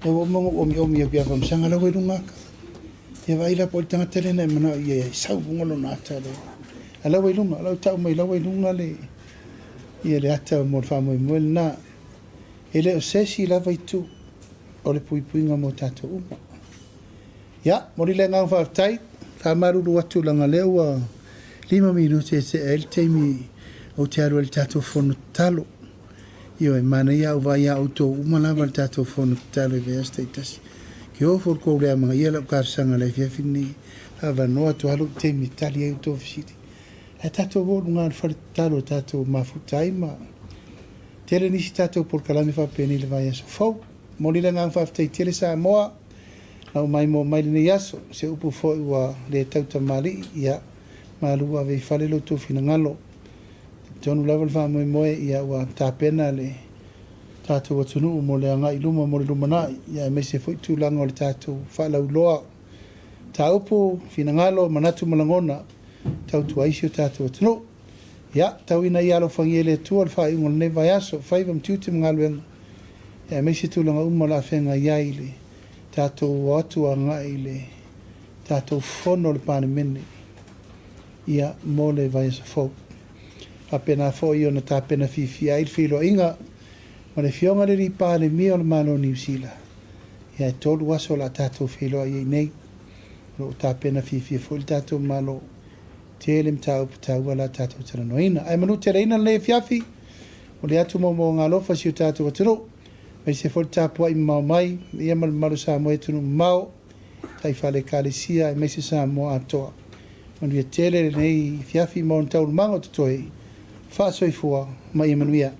E o mongo omi a pia whamsanga lau e runga aka. Ia vai la po le tangata le na mana ia sau ngolo nata le. A lau e runga, lau tau mai lau e runga le. Ia le ata mo le whamoe moe le nā. E le o sesi lava i tu. O le puipuinga mo tātou uma. Ia, mori le ngā whaftai. Whamaruru atu langa leo a 5 minuti e te el teimi o te aru le tātou whono talo. Io e mana ia o vai au tō umalawa le tātou whono talo e vea staitasi. Ki o for kou lea mga ia lau kārsanga le fiafini. Hawa noa tu halu teimi tali au tō fisiti. E tātou wōru ngā whare talo tātou mafutai ma. Tere nisi tātou por kalami whapeni le vai aso fau. Mori le ngā whaftai tere sa moa. Nau mai mo mai le yaso. Se upu fo ua le tauta mali ia. Malua vei whale lo tō fina ngalo. Tonu level wha moe ia ua tāpena le tātou atunu mo le anga i luma mo le lumanai. Ia me se fo tu langa o le tātou whalau loa. Tā upu fina ngalo manatu malangona. Tau tu aisi o tātou atunu. Ia, tau ina i alo whangi ele tua le whai ungo le vai aso. Whaiva mtiuti mga luenga. Ia me se tu langa umala whenga iai le. Tātou atu a ngai le. Tātou whono le pāne mene. Ia mo le vai aso fau. Apena fo i ona tāpena fifi ai le FEILOA'IGA. Ma le fionga le ri PALEMIA o le malo New Zealand. Ia e tolu aso la tātou FEILOA'IGA nei. Lo tāpena fifi e fo il tātou malo. Tele mtau putau ala tātou tana noina. Ai manu tere ina le fiafi. O le atu mo ngā lofa si o tātou atunu. Mai se fo le tāpua i mau mai. Ia malu sa mo e tunu mau. Tai whale kālesia e mai se sa mo atoa. Manu ia tele nei fiafi mo ntau mango tutoe. Fa soifua mai manuia.